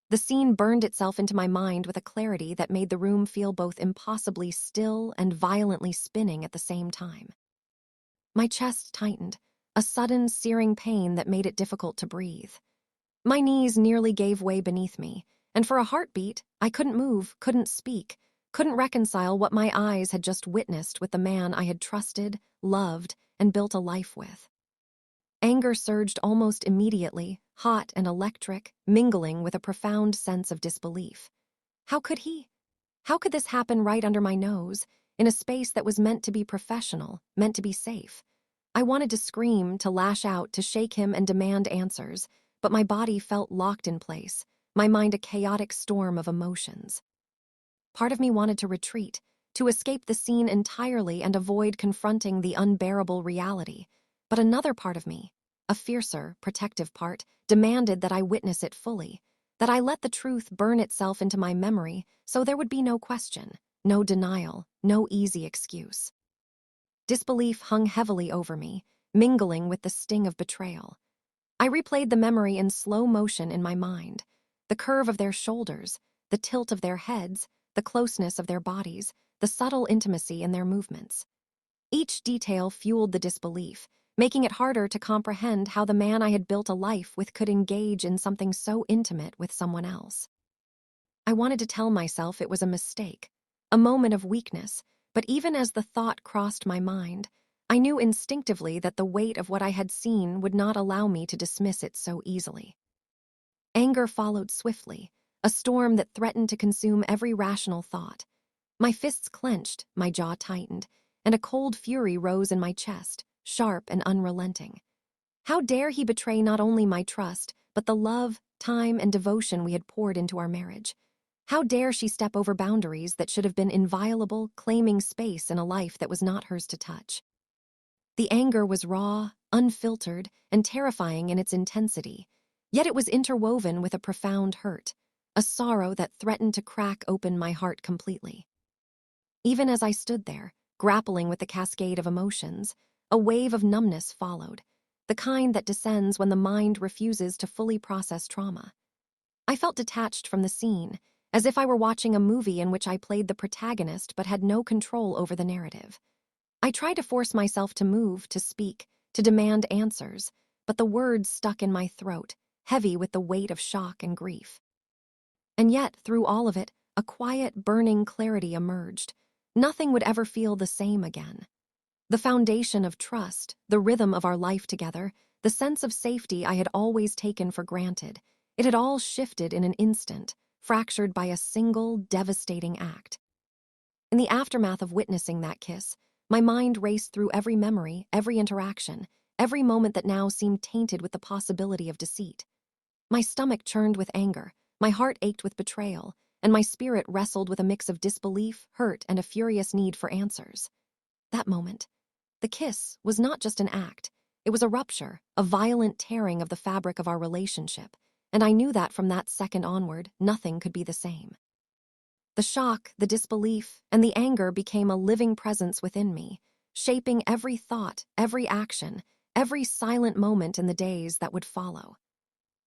The scene burned itself into my mind with a clarity that made the room feel both impossibly still and violently spinning at the same time. My chest tightened, a sudden, searing pain that made it difficult to breathe. My knees nearly gave way beneath me, and for a heartbeat, I couldn't move, couldn't speak, couldn't reconcile what my eyes had just witnessed with the man I had trusted, loved, and built a life with. Anger surged almost immediately, hot and electric, mingling with a profound sense of disbelief. How could he? How could this happen right under my nose, in a space that was meant to be professional, meant to be safe? I wanted to scream, to lash out, to shake him and demand answers, but my body felt locked in place, my mind a chaotic storm of emotions. Part of me wanted to retreat, to escape the scene entirely and avoid confronting the unbearable reality. But another part of me, a fiercer, protective part, demanded that I witness it fully, that I let the truth burn itself into my memory so there would be no question, no denial, no easy excuse. Disbelief hung heavily over me, mingling with the sting of betrayal. I replayed the memory in slow motion in my mind. The curve of their shoulders, the tilt of their heads, the closeness of their bodies, the subtle intimacy in their movements. Each detail fueled the disbelief, making it harder to comprehend how the man I had built a life with could engage in something so intimate with someone else. I wanted to tell myself it was a mistake, a moment of weakness, but even as the thought crossed my mind, I knew instinctively that the weight of what I had seen would not allow me to dismiss it so easily. Anger followed swiftly, a storm that threatened to consume every rational thought. My fists clenched, my jaw tightened, and a cold fury rose in my chest, sharp and unrelenting. How dare he betray not only my trust, but the love, time, and devotion we had poured into our marriage? How dare she step over boundaries that should have been inviolable, claiming space in a life that was not hers to touch? The anger was raw, unfiltered, and terrifying in its intensity, yet it was interwoven with a profound hurt, a sorrow that threatened to crack open my heart completely. Even as I stood there, grappling with the cascade of emotions, a wave of numbness followed, the kind that descends when the mind refuses to fully process trauma. I felt detached from the scene, as if I were watching a movie in which I played the protagonist but had no control over the narrative. I tried to force myself to move, to speak, to demand answers, but the words stuck in my throat, heavy with the weight of shock and grief. And yet, through all of it, a quiet, burning clarity emerged. Nothing would ever feel the same again. The foundation of trust, the rhythm of our life together, the sense of safety I had always taken for granted, it had all shifted in an instant, fractured by a single, devastating act. In the aftermath of witnessing that kiss, my mind raced through every memory, every interaction, every moment that now seemed tainted with the possibility of deceit. My stomach churned with anger, my heart ached with betrayal, and my spirit wrestled with a mix of disbelief, hurt, and a furious need for answers. That moment, the kiss, was not just an act. It was a rupture, a violent tearing of the fabric of our relationship, and I knew that from that second onward, nothing could be the same. The shock, the disbelief, and the anger became a living presence within me, shaping every thought, every action, every silent moment in the days that would follow.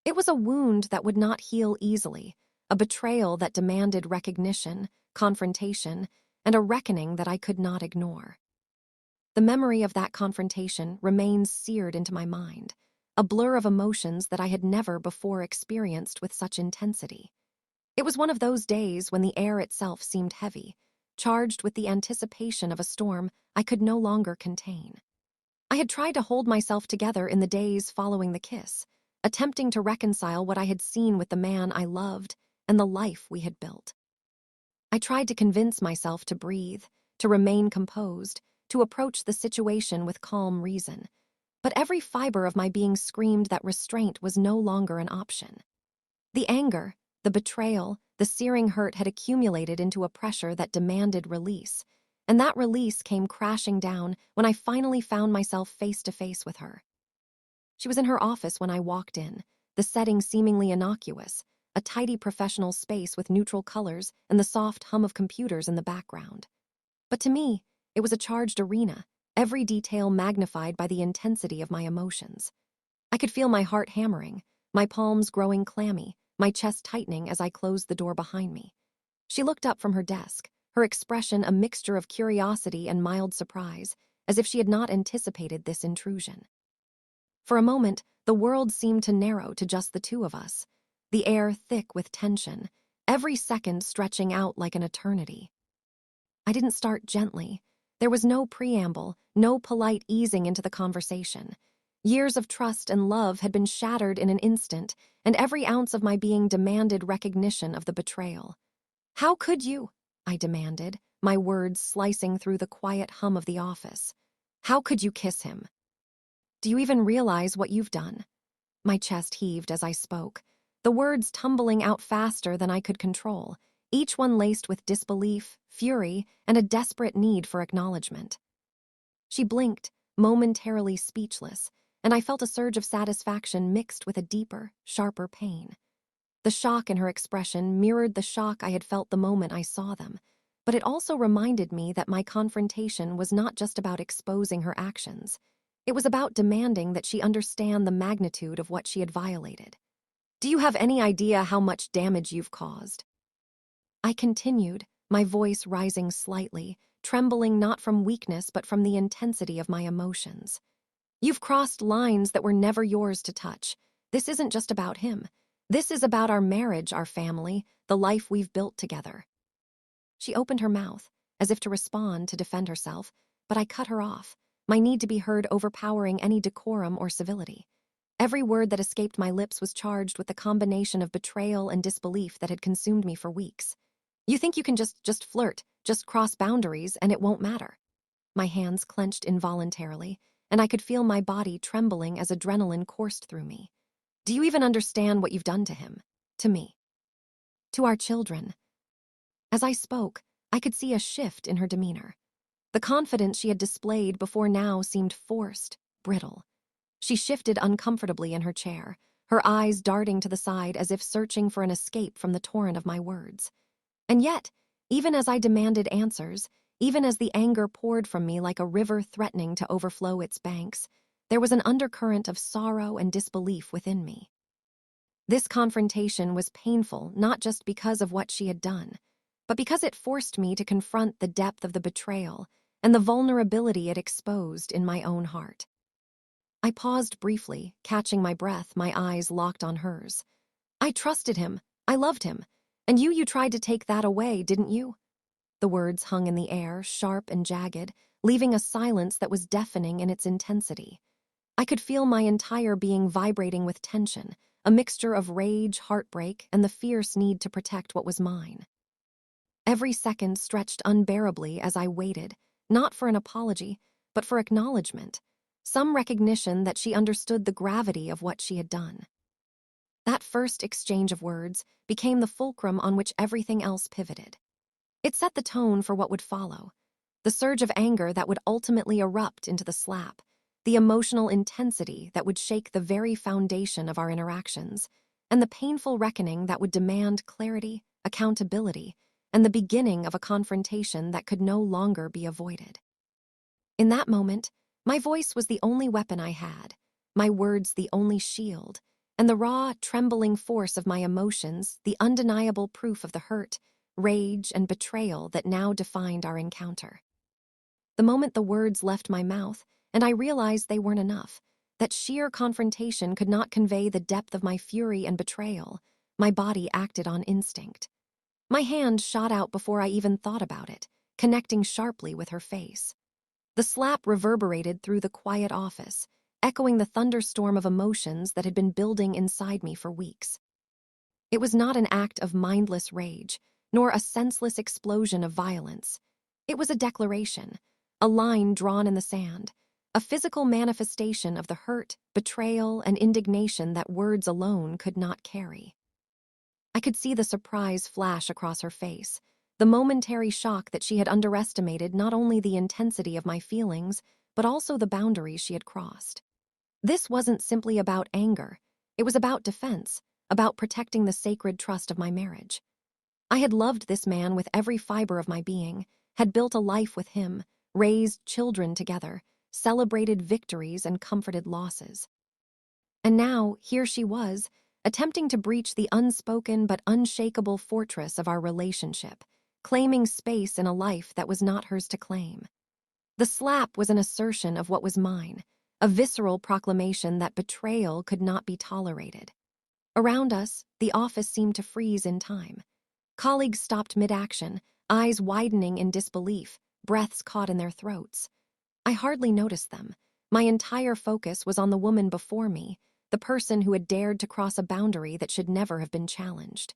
It was a wound that would not heal easily, a betrayal that demanded recognition, confrontation, and a reckoning that I could not ignore. The memory of that confrontation remains seared into my mind, a blur of emotions that I had never before experienced with such intensity. It was one of those days when the air itself seemed heavy, charged with the anticipation of a storm I could no longer contain. I had tried to hold myself together in the days following the kiss, attempting to reconcile what I had seen with the man I loved and the life we had built. I tried to convince myself to breathe, to remain composed, to approach the situation with calm reason, but every fiber of my being screamed that restraint was no longer an option. The anger, the betrayal, the searing hurt had accumulated into a pressure that demanded release, and that release came crashing down when I finally found myself face to face with her. She was in her office when I walked in, the setting seemingly innocuous, a tidy professional space with neutral colors and the soft hum of computers in the background. But to me, it was a charged arena, every detail magnified by the intensity of my emotions. I could feel my heart hammering, my palms growing clammy, my chest tightening as I closed the door behind me. She looked up from her desk, her expression a mixture of curiosity and mild surprise, as if she had not anticipated this intrusion. For a moment, the world seemed to narrow to just the two of us, the air thick with tension, every second stretching out like an eternity. I didn't start gently. There was no preamble, no polite easing into the conversation. Years of trust and love had been shattered in an instant, and every ounce of my being demanded recognition of the betrayal. "How could you?" I demanded, my words slicing through the quiet hum of the office. "How could you kiss him? Do you even realize what you've done?" My chest heaved as I spoke, the words tumbling out faster than I could control, each one laced with disbelief, fury, and a desperate need for acknowledgement. She blinked, momentarily speechless, and I felt a surge of satisfaction mixed with a deeper, sharper pain. The shock in her expression mirrored the shock I had felt the moment I saw them, but it also reminded me that my confrontation was not just about exposing her actions. It was about demanding that she understand the magnitude of what she had violated. "Do you have any idea how much damage you've caused?" I continued, my voice rising slightly, trembling not from weakness but from the intensity of my emotions. "You've crossed lines that were never yours to touch. This isn't just about him. This is about our marriage, our family, the life we've built together." She opened her mouth, as if to respond, to defend herself, but I cut her off, my need to be heard overpowering any decorum or civility. Every word that escaped my lips was charged with the combination of betrayal and disbelief that had consumed me for weeks. "You think you can just flirt, just cross boundaries, and it won't matter." My hands clenched involuntarily, and I could feel my body trembling as adrenaline coursed through me. "Do you even understand what you've done to him? To me? To our children?" As I spoke, I could see a shift in her demeanor. The confidence she had displayed before now seemed forced, brittle. She shifted uncomfortably in her chair, her eyes darting to the side as if searching for an escape from the torrent of my words. And yet, even as I demanded answers, even as the anger poured from me like a river threatening to overflow its banks, there was an undercurrent of sorrow and disbelief within me. This confrontation was painful not just because of what she had done, but because it forced me to confront the depth of the betrayal and the vulnerability it exposed in my own heart. I paused briefly, catching my breath, my eyes locked on hers. "I trusted him. I loved him. And you tried to take that away, didn't you?" The words hung in the air, sharp and jagged, leaving a silence that was deafening in its intensity. I could feel my entire being vibrating with tension, a mixture of rage, heartbreak, and the fierce need to protect what was mine. Every second stretched unbearably as I waited, not for an apology, but for acknowledgement, some recognition that she understood the gravity of what she had done. That first exchange of words became the fulcrum on which everything else pivoted. It set the tone for what would follow, the surge of anger that would ultimately erupt into the slap, the emotional intensity that would shake the very foundation of our interactions, and the painful reckoning that would demand clarity, accountability, and the beginning of a confrontation that could no longer be avoided. In that moment, my voice was the only weapon I had, my words the only shield, and the raw, trembling force of my emotions the undeniable proof of the hurt, rage, and betrayal that now defined our encounter. The moment the words left my mouth, and I realized they weren't enough, that sheer confrontation could not convey the depth of my fury and betrayal, my body acted on instinct. My hand shot out before I even thought about it, connecting sharply with her face. The slap reverberated through the quiet office, echoing the thunderstorm of emotions that had been building inside me for weeks. It was not an act of mindless rage, nor a senseless explosion of violence. It was a declaration, a line drawn in the sand, a physical manifestation of the hurt, betrayal, and indignation that words alone could not carry. I could see the surprise flash across her face, the momentary shock that she had underestimated not only the intensity of my feelings, but also the boundaries she had crossed. This wasn't simply about anger. It was about defense, about protecting the sacred trust of my marriage. I had loved this man with every fiber of my being, had built a life with him, raised children together, celebrated victories and comforted losses. And now, here she was, attempting to breach the unspoken but unshakable fortress of our relationship, claiming space in a life that was not hers to claim. The slap was an assertion of what was mine, a visceral proclamation that betrayal could not be tolerated. Around us, the office seemed to freeze in time. Colleagues stopped mid-action, eyes widening in disbelief, breaths caught in their throats. I hardly noticed them. My entire focus was on the woman before me, the person who had dared to cross a boundary that should never have been challenged.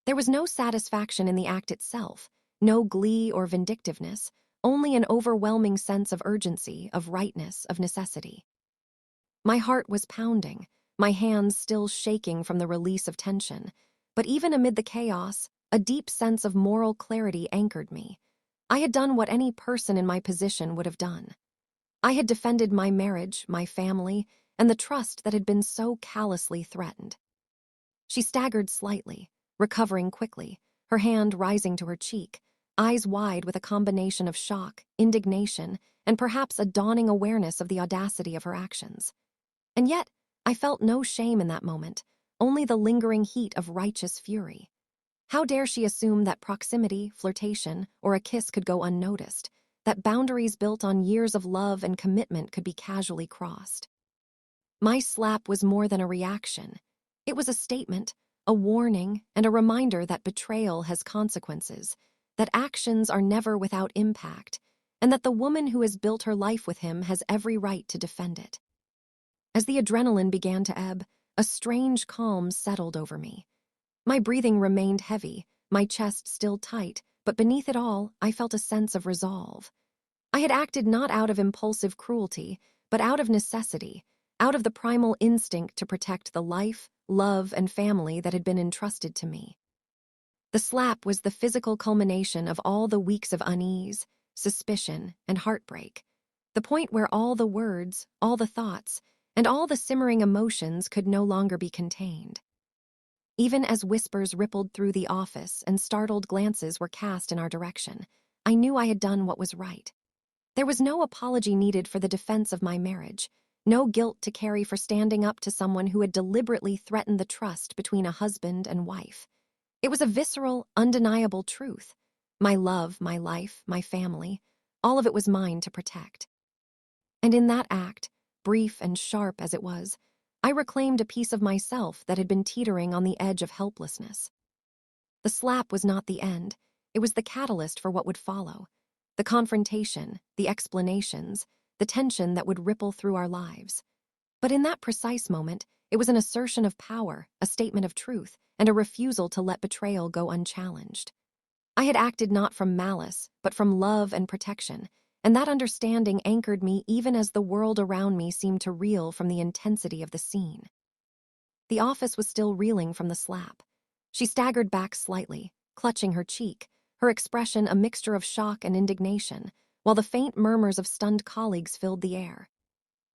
There was no satisfaction in the act itself, no glee or vindictiveness, only an overwhelming sense of urgency, of rightness, of necessity. My heart was pounding, my hands still shaking from the release of tension, but even amid the chaos, a deep sense of moral clarity anchored me. I had done what any person in my position would have done. I had defended my marriage, my family, and the trust that had been so callously threatened. She staggered slightly, recovering quickly, her hand rising to her cheek, eyes wide with a combination of shock, indignation, and perhaps a dawning awareness of the audacity of her actions. And yet, I felt no shame in that moment, only the lingering heat of righteous fury. How dare she assume that proximity, flirtation, or a kiss could go unnoticed, that boundaries built on years of love and commitment could be casually crossed? My slap was more than a reaction. It was a statement, a warning, and a reminder that betrayal has consequences, that actions are never without impact, and that the woman who has built her life with him has every right to defend it. As the adrenaline began to ebb, a strange calm settled over me. My breathing remained heavy, my chest still tight, but beneath it all, I felt a sense of resolve. I had acted not out of impulsive cruelty, but out of necessity, out of the primal instinct to protect the life, love, and family that had been entrusted to me. The slap was the physical culmination of all the weeks of unease, suspicion, and heartbreak, the point where all the words, all the thoughts, and all the simmering emotions could no longer be contained. Even as whispers rippled through the office and startled glances were cast in our direction, I knew I had done what was right. There was no apology needed for the defense of my marriage, no guilt to carry for standing up to someone who had deliberately threatened the trust between a husband and wife. It was a visceral, undeniable truth. My love, my life, my family, all of it was mine to protect. And in that act, brief and sharp as it was, I reclaimed a piece of myself that had been teetering on the edge of helplessness. The slap was not the end, it was the catalyst for what would follow. The confrontation, the explanations, the tension that would ripple through our lives. But in that precise moment, it was an assertion of power, a statement of truth, and a refusal to let betrayal go unchallenged. I had acted not from malice, but from love and protection, and that understanding anchored me even as the world around me seemed to reel from the intensity of the scene. The office was still reeling from the slap. She staggered back slightly, clutching her cheek, her expression a mixture of shock and indignation, while the faint murmurs of stunned colleagues filled the air.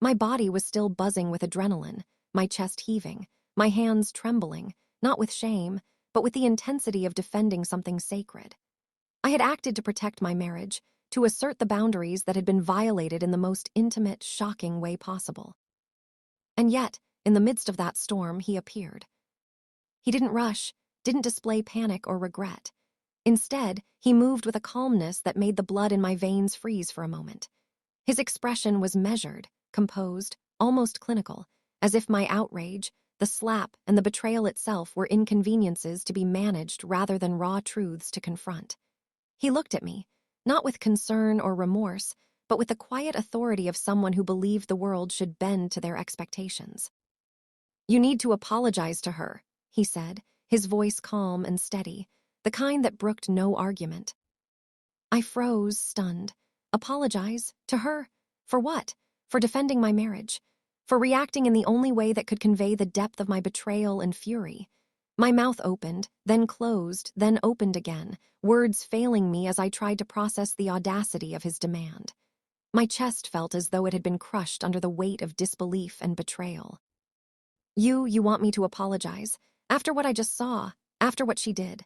My body was still buzzing with adrenaline, my chest heaving, my hands trembling, not with shame, but with the intensity of defending something sacred. I had acted to protect my marriage, to assert the boundaries that had been violated in the most intimate, shocking way possible. And yet, in the midst of that storm, he appeared. He didn't rush, didn't display panic or regret. Instead, he moved with a calmness that made the blood in my veins freeze for a moment. His expression was measured, composed, almost clinical, as if my outrage, the slap, and the betrayal itself were inconveniences to be managed rather than raw truths to confront. He looked at me, not with concern or remorse, but with the quiet authority of someone who believed the world should bend to their expectations. "You need to apologize to her," he said, his voice calm and steady, the kind that brooked no argument. I froze, stunned. Apologize? To her? For what? For defending my marriage? For reacting in the only way that could convey the depth of my betrayal and fury? My mouth opened, then closed, then opened again, words failing me as I tried to process the audacity of his demand. My chest felt as though it had been crushed under the weight of disbelief and betrayal. You want me to apologize? After what I just saw, after what she did?"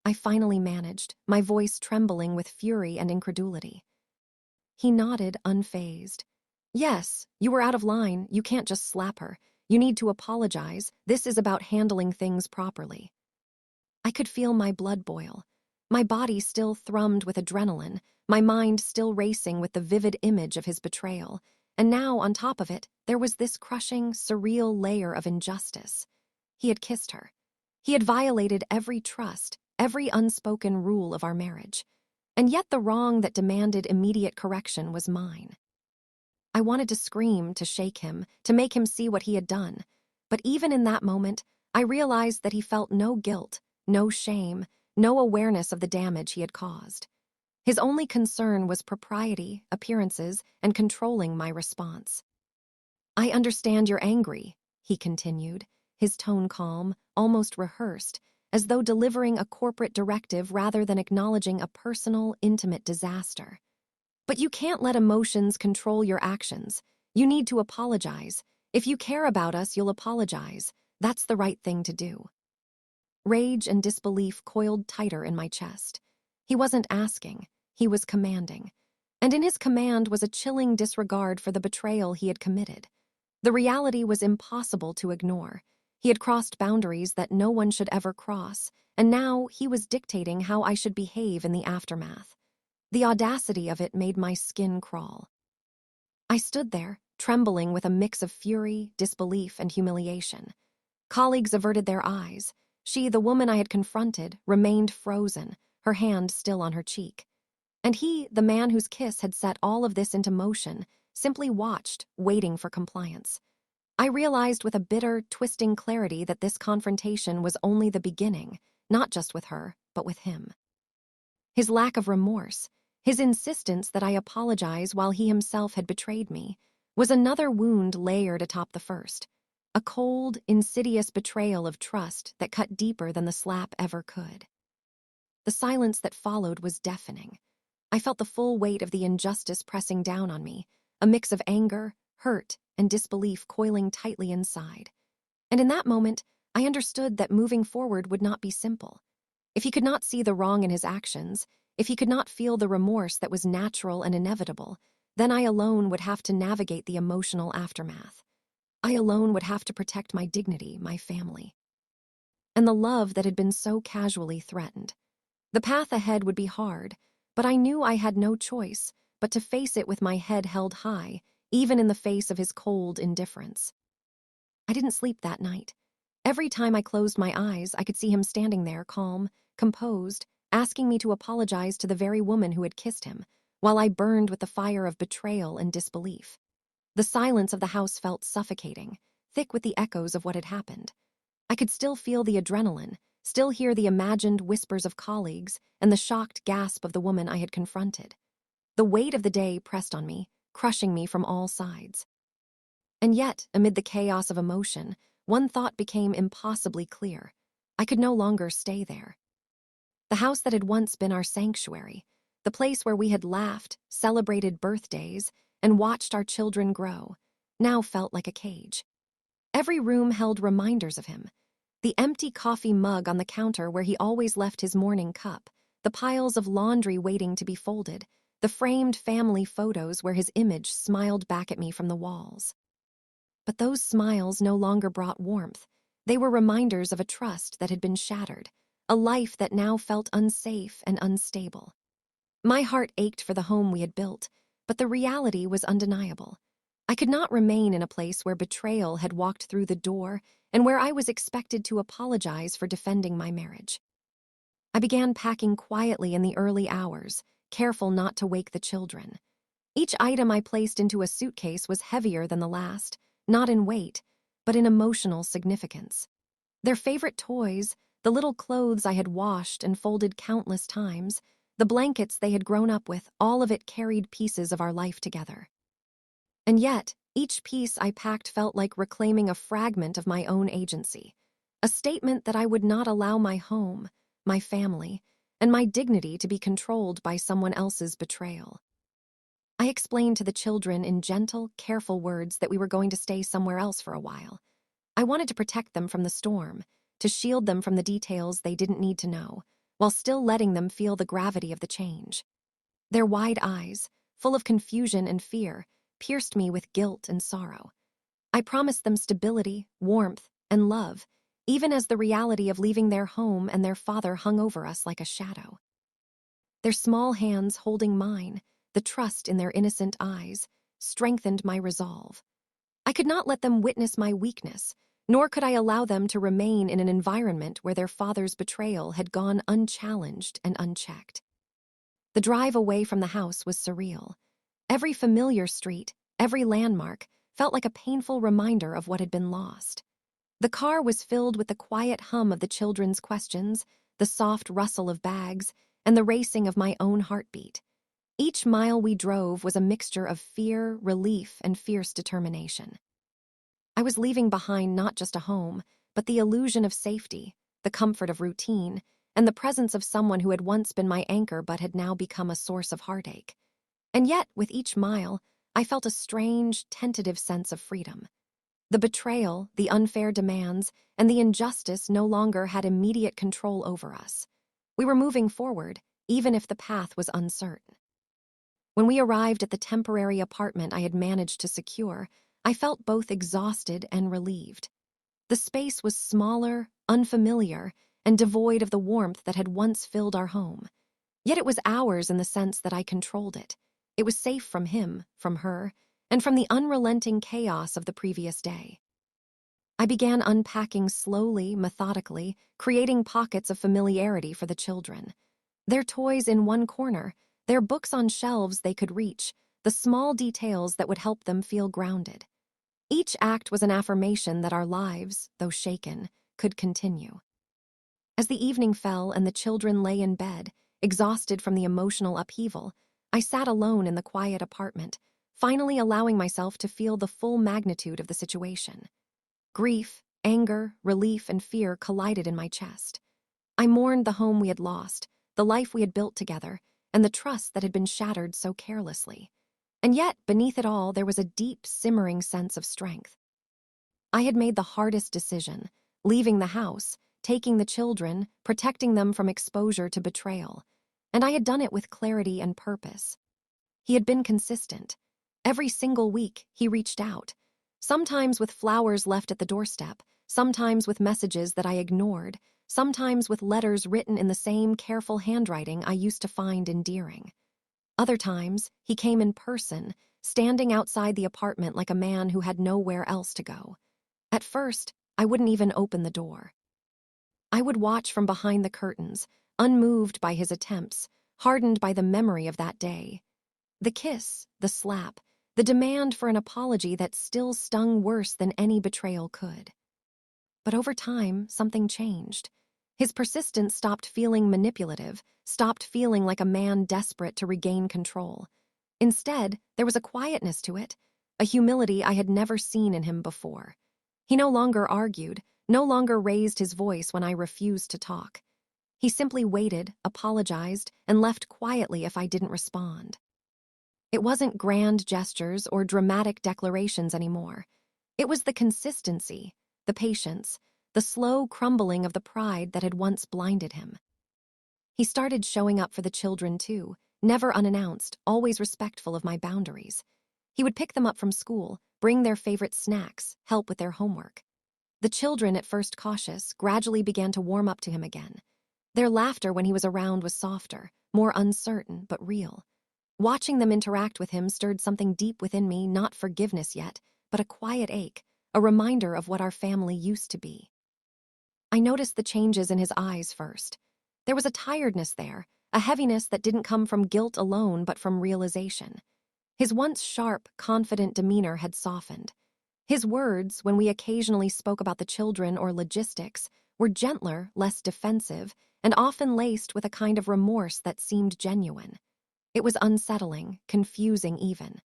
I finally managed, my voice trembling with fury and incredulity. He nodded, unfazed. "Yes, you were out of line. You can't just slap her. You need to apologize. This is about handling things properly." I could feel my blood boil. My body still thrummed with adrenaline, my mind still racing with the vivid image of his betrayal. And now, on top of it, there was this crushing, surreal layer of injustice. He had kissed her. He had violated every trust, every unspoken rule of our marriage. And yet the wrong that demanded immediate correction was mine. I wanted to scream, to shake him, to make him see what he had done. But even in that moment, I realized that he felt no guilt, no shame, no awareness of the damage he had caused. His only concern was propriety, appearances, and controlling my response. "I understand you're angry," he continued, his tone calm, almost rehearsed, as though delivering a corporate directive rather than acknowledging a personal, intimate disaster. But you can't let emotions control your actions. You need to apologize. If you care about us, you'll apologize. That's the right thing to do. Rage and disbelief coiled tighter in my chest. He wasn't asking, he was commanding. And in his command was a chilling disregard for the betrayal he had committed. The reality was impossible to ignore. He had crossed boundaries that no one should ever cross, and now he was dictating how I should behave in the aftermath. The audacity of it made my skin crawl. I stood there, trembling with a mix of fury, disbelief, and humiliation. Colleagues averted their eyes. She, the woman I had confronted, remained frozen, her hand still on her cheek. And he, the man whose kiss had set all of this into motion, simply watched, waiting for compliance. I realized with a bitter, twisting clarity that this confrontation was only the beginning, not just with her, but with him. His lack of remorse, his insistence that I apologize while he himself had betrayed me, was another wound layered atop the first. A cold, insidious betrayal of trust that cut deeper than the slap ever could. The silence that followed was deafening. I felt the full weight of the injustice pressing down on me, a mix of anger, hurt, and disbelief coiling tightly inside. And in that moment, I understood that moving forward would not be simple. If he could not see the wrong in his actions, if he could not feel the remorse that was natural and inevitable, then I alone would have to navigate the emotional aftermath. I alone would have to protect my dignity, my family, and the love that had been so casually threatened. The path ahead would be hard, but I knew I had no choice but to face it with my head held high, even in the face of his cold indifference. I didn't sleep that night. Every time I closed my eyes, I could see him standing there, calm, composed, asking me to apologize to the very woman who had kissed him, while I burned with the fire of betrayal and disbelief. The silence of the house felt suffocating, thick with the echoes of what had happened. I could still feel the adrenaline, still hear the imagined whispers of colleagues, and the shocked gasp of the woman I had confronted. The weight of the day pressed on me, crushing me from all sides. And yet, amid the chaos of emotion, one thought became impossibly clear. I could no longer stay there. The house that had once been our sanctuary, the place where we had laughed, celebrated birthdays, and watched our children grow, now felt like a cage. Every room held reminders of him. The empty coffee mug on the counter where he always left his morning cup, the piles of laundry waiting to be folded, the framed family photos where his image smiled back at me from the walls. But those smiles no longer brought warmth. They were reminders of a trust that had been shattered, a life that now felt unsafe and unstable. My heart ached for the home we had built, but the reality was undeniable. I could not remain in a place where betrayal had walked through the door and where I was expected to apologize for defending my marriage. I began packing quietly in the early hours, careful not to wake the children. Each item I placed into a suitcase was heavier than the last, not in weight, but in emotional significance. Their favorite toys, the little clothes I had washed and folded countless times, the blankets they had grown up with, all of it carried pieces of our life together. And yet, each piece I packed felt like reclaiming a fragment of my own agency, a statement that I would not allow my home, my family, and my dignity to be controlled by someone else's betrayal. I explained to the children in gentle, careful words that we were going to stay somewhere else for a while. I wanted to protect them from the storm, to shield them from the details they didn't need to know, while still letting them feel the gravity of the change. Their wide eyes, full of confusion and fear, pierced me with guilt and sorrow. I promised them stability, warmth, and love, even as the reality of leaving their home and their father hung over us like a shadow. Their small hands holding mine, the trust in their innocent eyes, strengthened my resolve. I could not let them witness my weakness, nor could I allow them to remain in an environment where their father's betrayal had gone unchallenged and unchecked. The drive away from the house was surreal. Every familiar street, every landmark, felt like a painful reminder of what had been lost. The car was filled with the quiet hum of the children's questions, the soft rustle of bags, and the racing of my own heartbeat. Each mile we drove was a mixture of fear, relief, and fierce determination. I was leaving behind not just a home, but the illusion of safety, the comfort of routine, and the presence of someone who had once been my anchor but had now become a source of heartache. And yet, with each mile, I felt a strange, tentative sense of freedom. The betrayal, the unfair demands, and the injustice no longer had immediate control over us. We were moving forward, even if the path was uncertain. When we arrived at the temporary apartment I had managed to secure, I felt both exhausted and relieved. The space was smaller, unfamiliar, and devoid of the warmth that had once filled our home. Yet it was ours in the sense that I controlled it. It was safe from him, from her, and from the unrelenting chaos of the previous day. I began unpacking slowly, methodically, creating pockets of familiarity for the children. Their toys in one corner, their books on shelves they could reach, the small details that would help them feel grounded. Each act was an affirmation that our lives, though shaken, could continue. As the evening fell and the children lay in bed, exhausted from the emotional upheaval, I sat alone in the quiet apartment, finally allowing myself to feel the full magnitude of the situation. Grief, anger, relief, and fear collided in my chest. I mourned the home we had lost, the life we had built together, and the trust that had been shattered so carelessly. And yet, beneath it all, there was a deep, simmering sense of strength. I had made the hardest decision, leaving the house, taking the children, protecting them from exposure to betrayal. And I had done it with clarity and purpose. He had been consistent. Every single week, he reached out. Sometimes with flowers left at the doorstep, sometimes with messages that I ignored, sometimes with letters written in the same careful handwriting I used to find endearing. Other times, he came in person, standing outside the apartment like a man who had nowhere else to go. At first, I wouldn't even open the door. I would watch from behind the curtains, unmoved by his attempts, hardened by the memory of that day. The kiss, the slap, the demand for an apology that still stung worse than any betrayal could. But over time, something changed. His persistence stopped feeling manipulative, stopped feeling like a man desperate to regain control. Instead, there was a quietness to it, a humility I had never seen in him before. He no longer argued, no longer raised his voice when I refused to talk. He simply waited, apologized, and left quietly if I didn't respond. It wasn't grand gestures or dramatic declarations anymore. It was the consistency, the patience, the slow crumbling of the pride that had once blinded him. He started showing up for the children too, never unannounced, always respectful of my boundaries. He would pick them up from school, bring their favorite snacks, help with their homework. The children, at first cautious, gradually began to warm up to him again. Their laughter when he was around was softer, more uncertain, but real. Watching them interact with him stirred something deep within me, not forgiveness yet, but a quiet ache, a reminder of what our family used to be. I noticed the changes in his eyes first. There was a tiredness there, a heaviness that didn't come from guilt alone but from realization. His once sharp, confident demeanor had softened. His words, when we occasionally spoke about the children or logistics, were gentler, less defensive, and often laced with a kind of remorse that seemed genuine. It was unsettling, confusing even.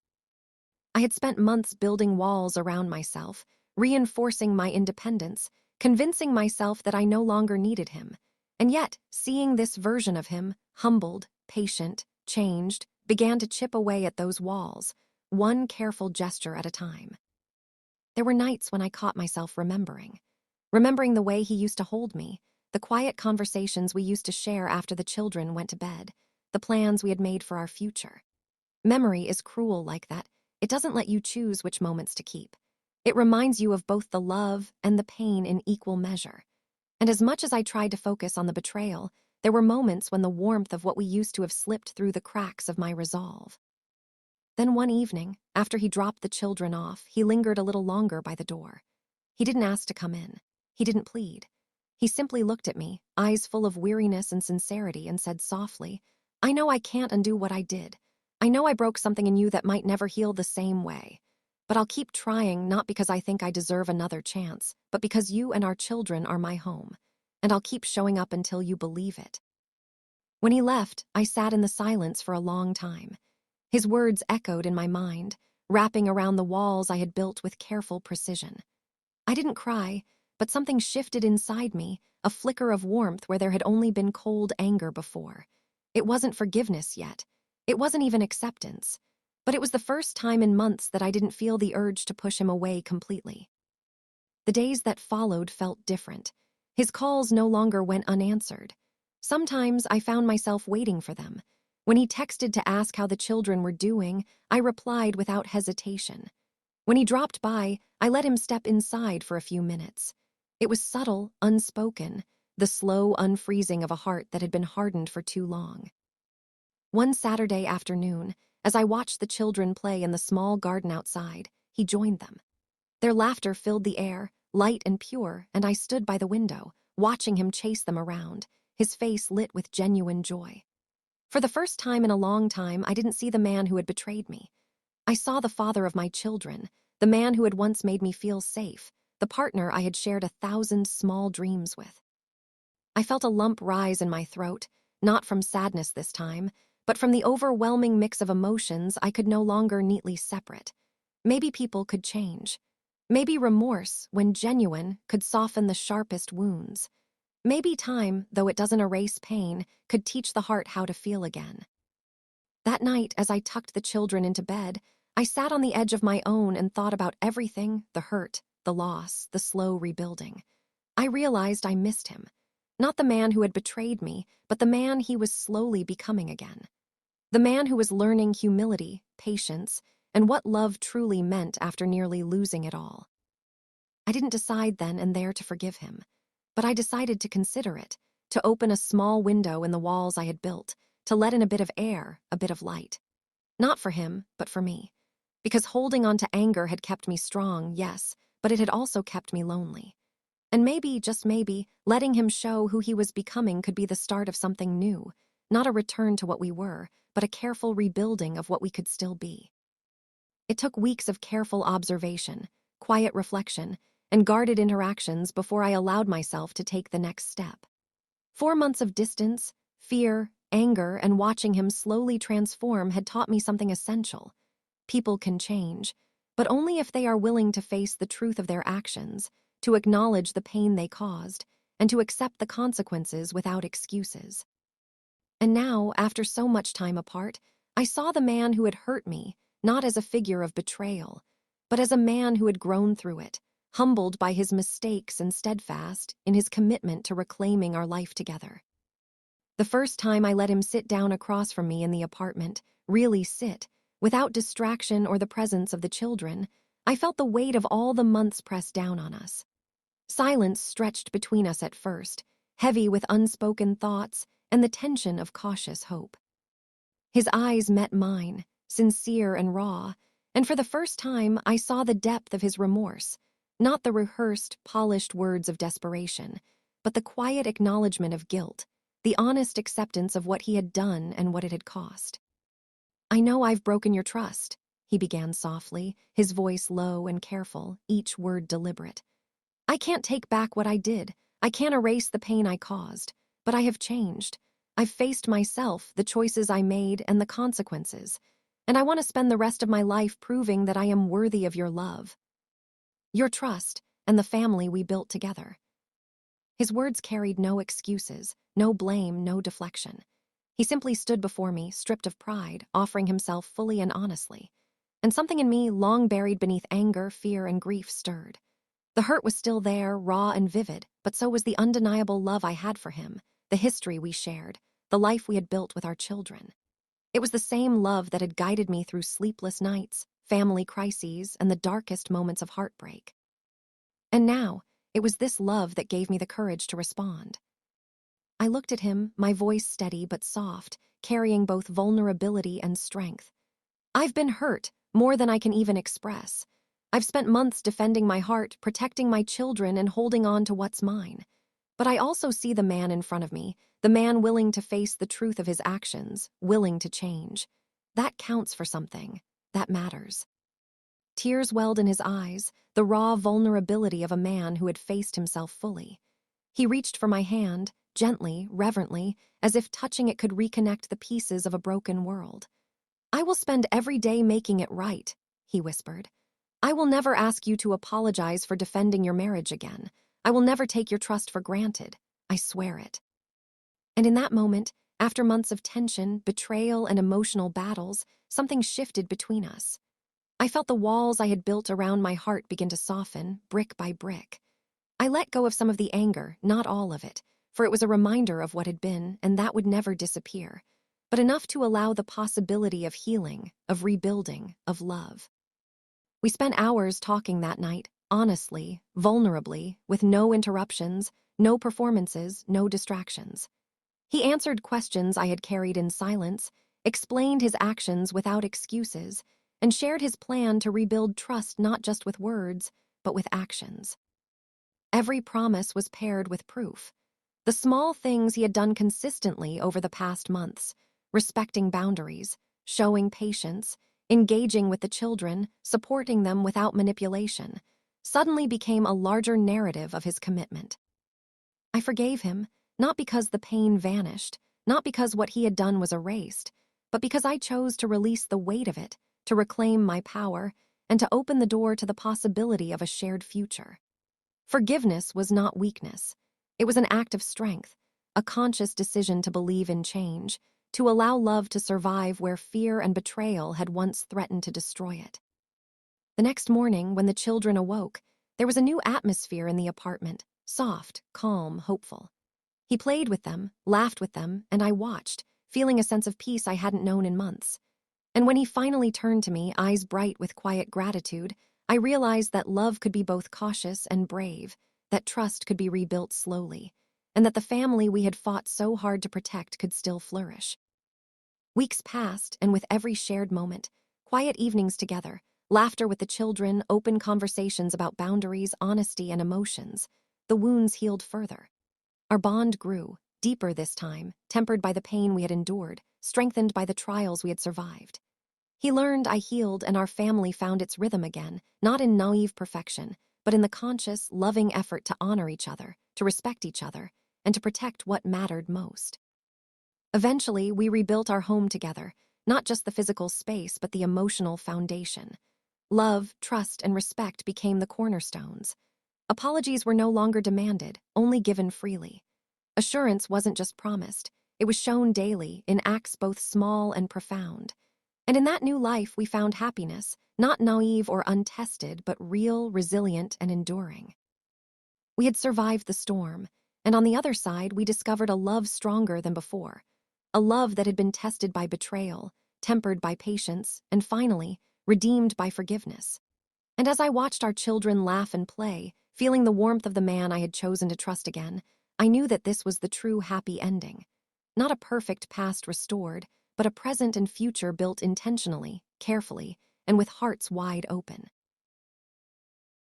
I had spent months building walls around myself, reinforcing my independence, convincing myself that I no longer needed him. And yet, seeing this version of him, humbled, patient, changed, began to chip away at those walls, one careful gesture at a time. There were nights when I caught myself remembering the way he used to hold me, the quiet conversations we used to share after the children went to bed, the plans we had made for our future. Memory is cruel like that. It doesn't let you choose which moments to keep. It reminds you of both the love and the pain in equal measure. And as much as I tried to focus on the betrayal, there were moments when the warmth of what we used to have slipped through the cracks of my resolve. Then one evening, after he dropped the children off, he lingered a little longer by the door. He didn't ask to come in. He didn't plead. He simply looked at me, eyes full of weariness and sincerity, and said softly, "I know I can't undo what I did. I know I broke something in you that might never heal the same way. But I'll keep trying, not because I think I deserve another chance, but because you and our children are my home. And I'll keep showing up until you believe it." When he left, I sat in the silence for a long time. His words echoed in my mind, wrapping around the walls I had built with careful precision. I didn't cry, but something shifted inside me, a flicker of warmth where there had only been cold anger before. It wasn't forgiveness yet. It wasn't even acceptance. But it was the first time in months that I didn't feel the urge to push him away completely. The days that followed felt different. His calls no longer went unanswered. Sometimes I found myself waiting for them. When he texted to ask how the children were doing, I replied without hesitation. When he dropped by, I let him step inside for a few minutes. It was subtle, unspoken, the slow unfreezing of a heart that had been hardened for too long. One Saturday afternoon, as I watched the children play in the small garden outside, he joined them. Their laughter filled the air, light and pure, and I stood by the window, watching him chase them around, his face lit with genuine joy. For the first time in a long time, I didn't see the man who had betrayed me. I saw the father of my children, the man who had once made me feel safe, the partner I had shared 1,000 small dreams with. I felt a lump rise in my throat, not from sadness this time, but from the overwhelming mix of emotions I could no longer neatly separate. Maybe people could change. Maybe remorse, when genuine, could soften the sharpest wounds. Maybe time, though it doesn't erase pain, could teach the heart how to feel again. That night, as I tucked the children into bed, I sat on the edge of my own and thought about everything, the hurt, the loss, the slow rebuilding. I realized I missed him. Not the man who had betrayed me, but the man he was slowly becoming again. The man who was learning humility, patience, and what love truly meant after nearly losing it all. I didn't decide then and there to forgive him, but I decided to consider it, to open a small window in the walls I had built, to let in a bit of air, a bit of light. Not for him, but for me. Because holding on to anger had kept me strong, yes, but it had also kept me lonely. And maybe, just maybe, letting him show who he was becoming could be the start of something new, not a return to what we were, but a careful rebuilding of what we could still be. It took weeks of careful observation, quiet reflection, and guarded interactions before I allowed myself to take the next step. 4 months of distance, fear, anger, and watching him slowly transform had taught me something essential. People can change, but only if they are willing to face the truth of their actions, to acknowledge the pain they caused, and to accept the consequences without excuses. And now, after so much time apart, I saw the man who had hurt me, not as a figure of betrayal, but as a man who had grown through it, humbled by his mistakes and steadfast in his commitment to reclaiming our life together. The first time I let him sit down across from me in the apartment, really sit, without distraction or the presence of the children, I felt the weight of all the months pressed down on us. Silence stretched between us at first, heavy with unspoken thoughts and the tension of cautious hope. His eyes met mine, sincere and raw, and for the first time I saw the depth of his remorse, not the rehearsed, polished words of desperation, but the quiet acknowledgement of guilt, the honest acceptance of what he had done and what it had cost. "I know I've broken your trust," he began softly, his voice low and careful, each word deliberate. "I can't take back what I did. I can't erase the pain I caused. But I have changed. I've faced myself, the choices I made, and the consequences. And I want to spend the rest of my life proving that I am worthy of your love, your trust, and the family we built together." His words carried no excuses, no blame, no deflection. He simply stood before me, stripped of pride, offering himself fully and honestly. And something in me, long buried beneath anger, fear, and grief, stirred. The hurt was still there, raw and vivid, but so was the undeniable love I had for him, the history we shared, the life we had built with our children. It was the same love that had guided me through sleepless nights, family crises, and the darkest moments of heartbreak. And now, it was this love that gave me the courage to respond. I looked at him, my voice steady but soft, carrying both vulnerability and strength. "I've been hurt, more than I can even express. I've spent months defending my heart, protecting my children, and holding on to what's mine. But I also see the man in front of me, the man willing to face the truth of his actions, willing to change. That counts for something. That matters." Tears welled in his eyes, the raw vulnerability of a man who had faced himself fully. He reached for my hand, gently, reverently, as if touching it could reconnect the pieces of a broken world. "I will spend every day making it right," he whispered. "I will never ask you to apologize for defending your marriage again. I will never take your trust for granted. I swear it. And in that moment, after months of tension, betrayal, and emotional battles, something shifted between us. I felt the walls I had built around my heart begin to soften, brick by brick. I let go of some of the anger, not all of it, for it was a reminder of what had been, and that would never disappear, but enough to allow the possibility of healing, of rebuilding, of love. We spent hours talking that night, honestly, vulnerably, with no interruptions, no performances, no distractions. He answered questions I had carried in silence, explained his actions without excuses, and shared his plan to rebuild trust not just with words, but with actions. Every promise was paired with proof. The small things he had done consistently over the past months, respecting boundaries, showing patience, engaging with the children, supporting them without manipulation, suddenly became a larger narrative of his commitment. I forgave him, not because the pain vanished, not because what he had done was erased, but because I chose to release the weight of it, to reclaim my power, and to open the door to the possibility of a shared future. Forgiveness was not weakness. It was an act of strength, a conscious decision to believe in change, to allow love to survive where fear and betrayal had once threatened to destroy it. The next morning, when the children awoke, there was a new atmosphere in the apartment, soft, calm, hopeful. He played with them, laughed with them, and I watched, feeling a sense of peace I hadn't known in months. And when he finally turned to me, eyes bright with quiet gratitude, I realized that love could be both cautious and brave, that trust could be rebuilt slowly, and that the family we had fought so hard to protect could still flourish. Weeks passed, and with every shared moment, quiet evenings together, laughter with the children, open conversations about boundaries, honesty, and emotions, the wounds healed further. Our bond grew, deeper this time, tempered by the pain we had endured, strengthened by the trials we had survived. He learned, I healed, and our family found its rhythm again, not in naive perfection, but in the conscious, loving effort to honor each other, to respect each other, and to protect what mattered most. Eventually, we rebuilt our home together, not just the physical space, but the emotional foundation. Love, trust, and respect became the cornerstones. Apologies were no longer demanded, only given freely. Assurance wasn't just promised, it was shown daily in acts both small and profound. And in that new life, we found happiness, not naive or untested, but real, resilient, and enduring. We had survived the storm, and on the other side, we discovered a love stronger than before, a love that had been tested by betrayal, tempered by patience, and finally, redeemed by forgiveness. And as I watched our children laugh and play, feeling the warmth of the man I had chosen to trust again, I knew that this was the true happy ending. Not a perfect past restored, but a present and future built intentionally, carefully, and with hearts wide open.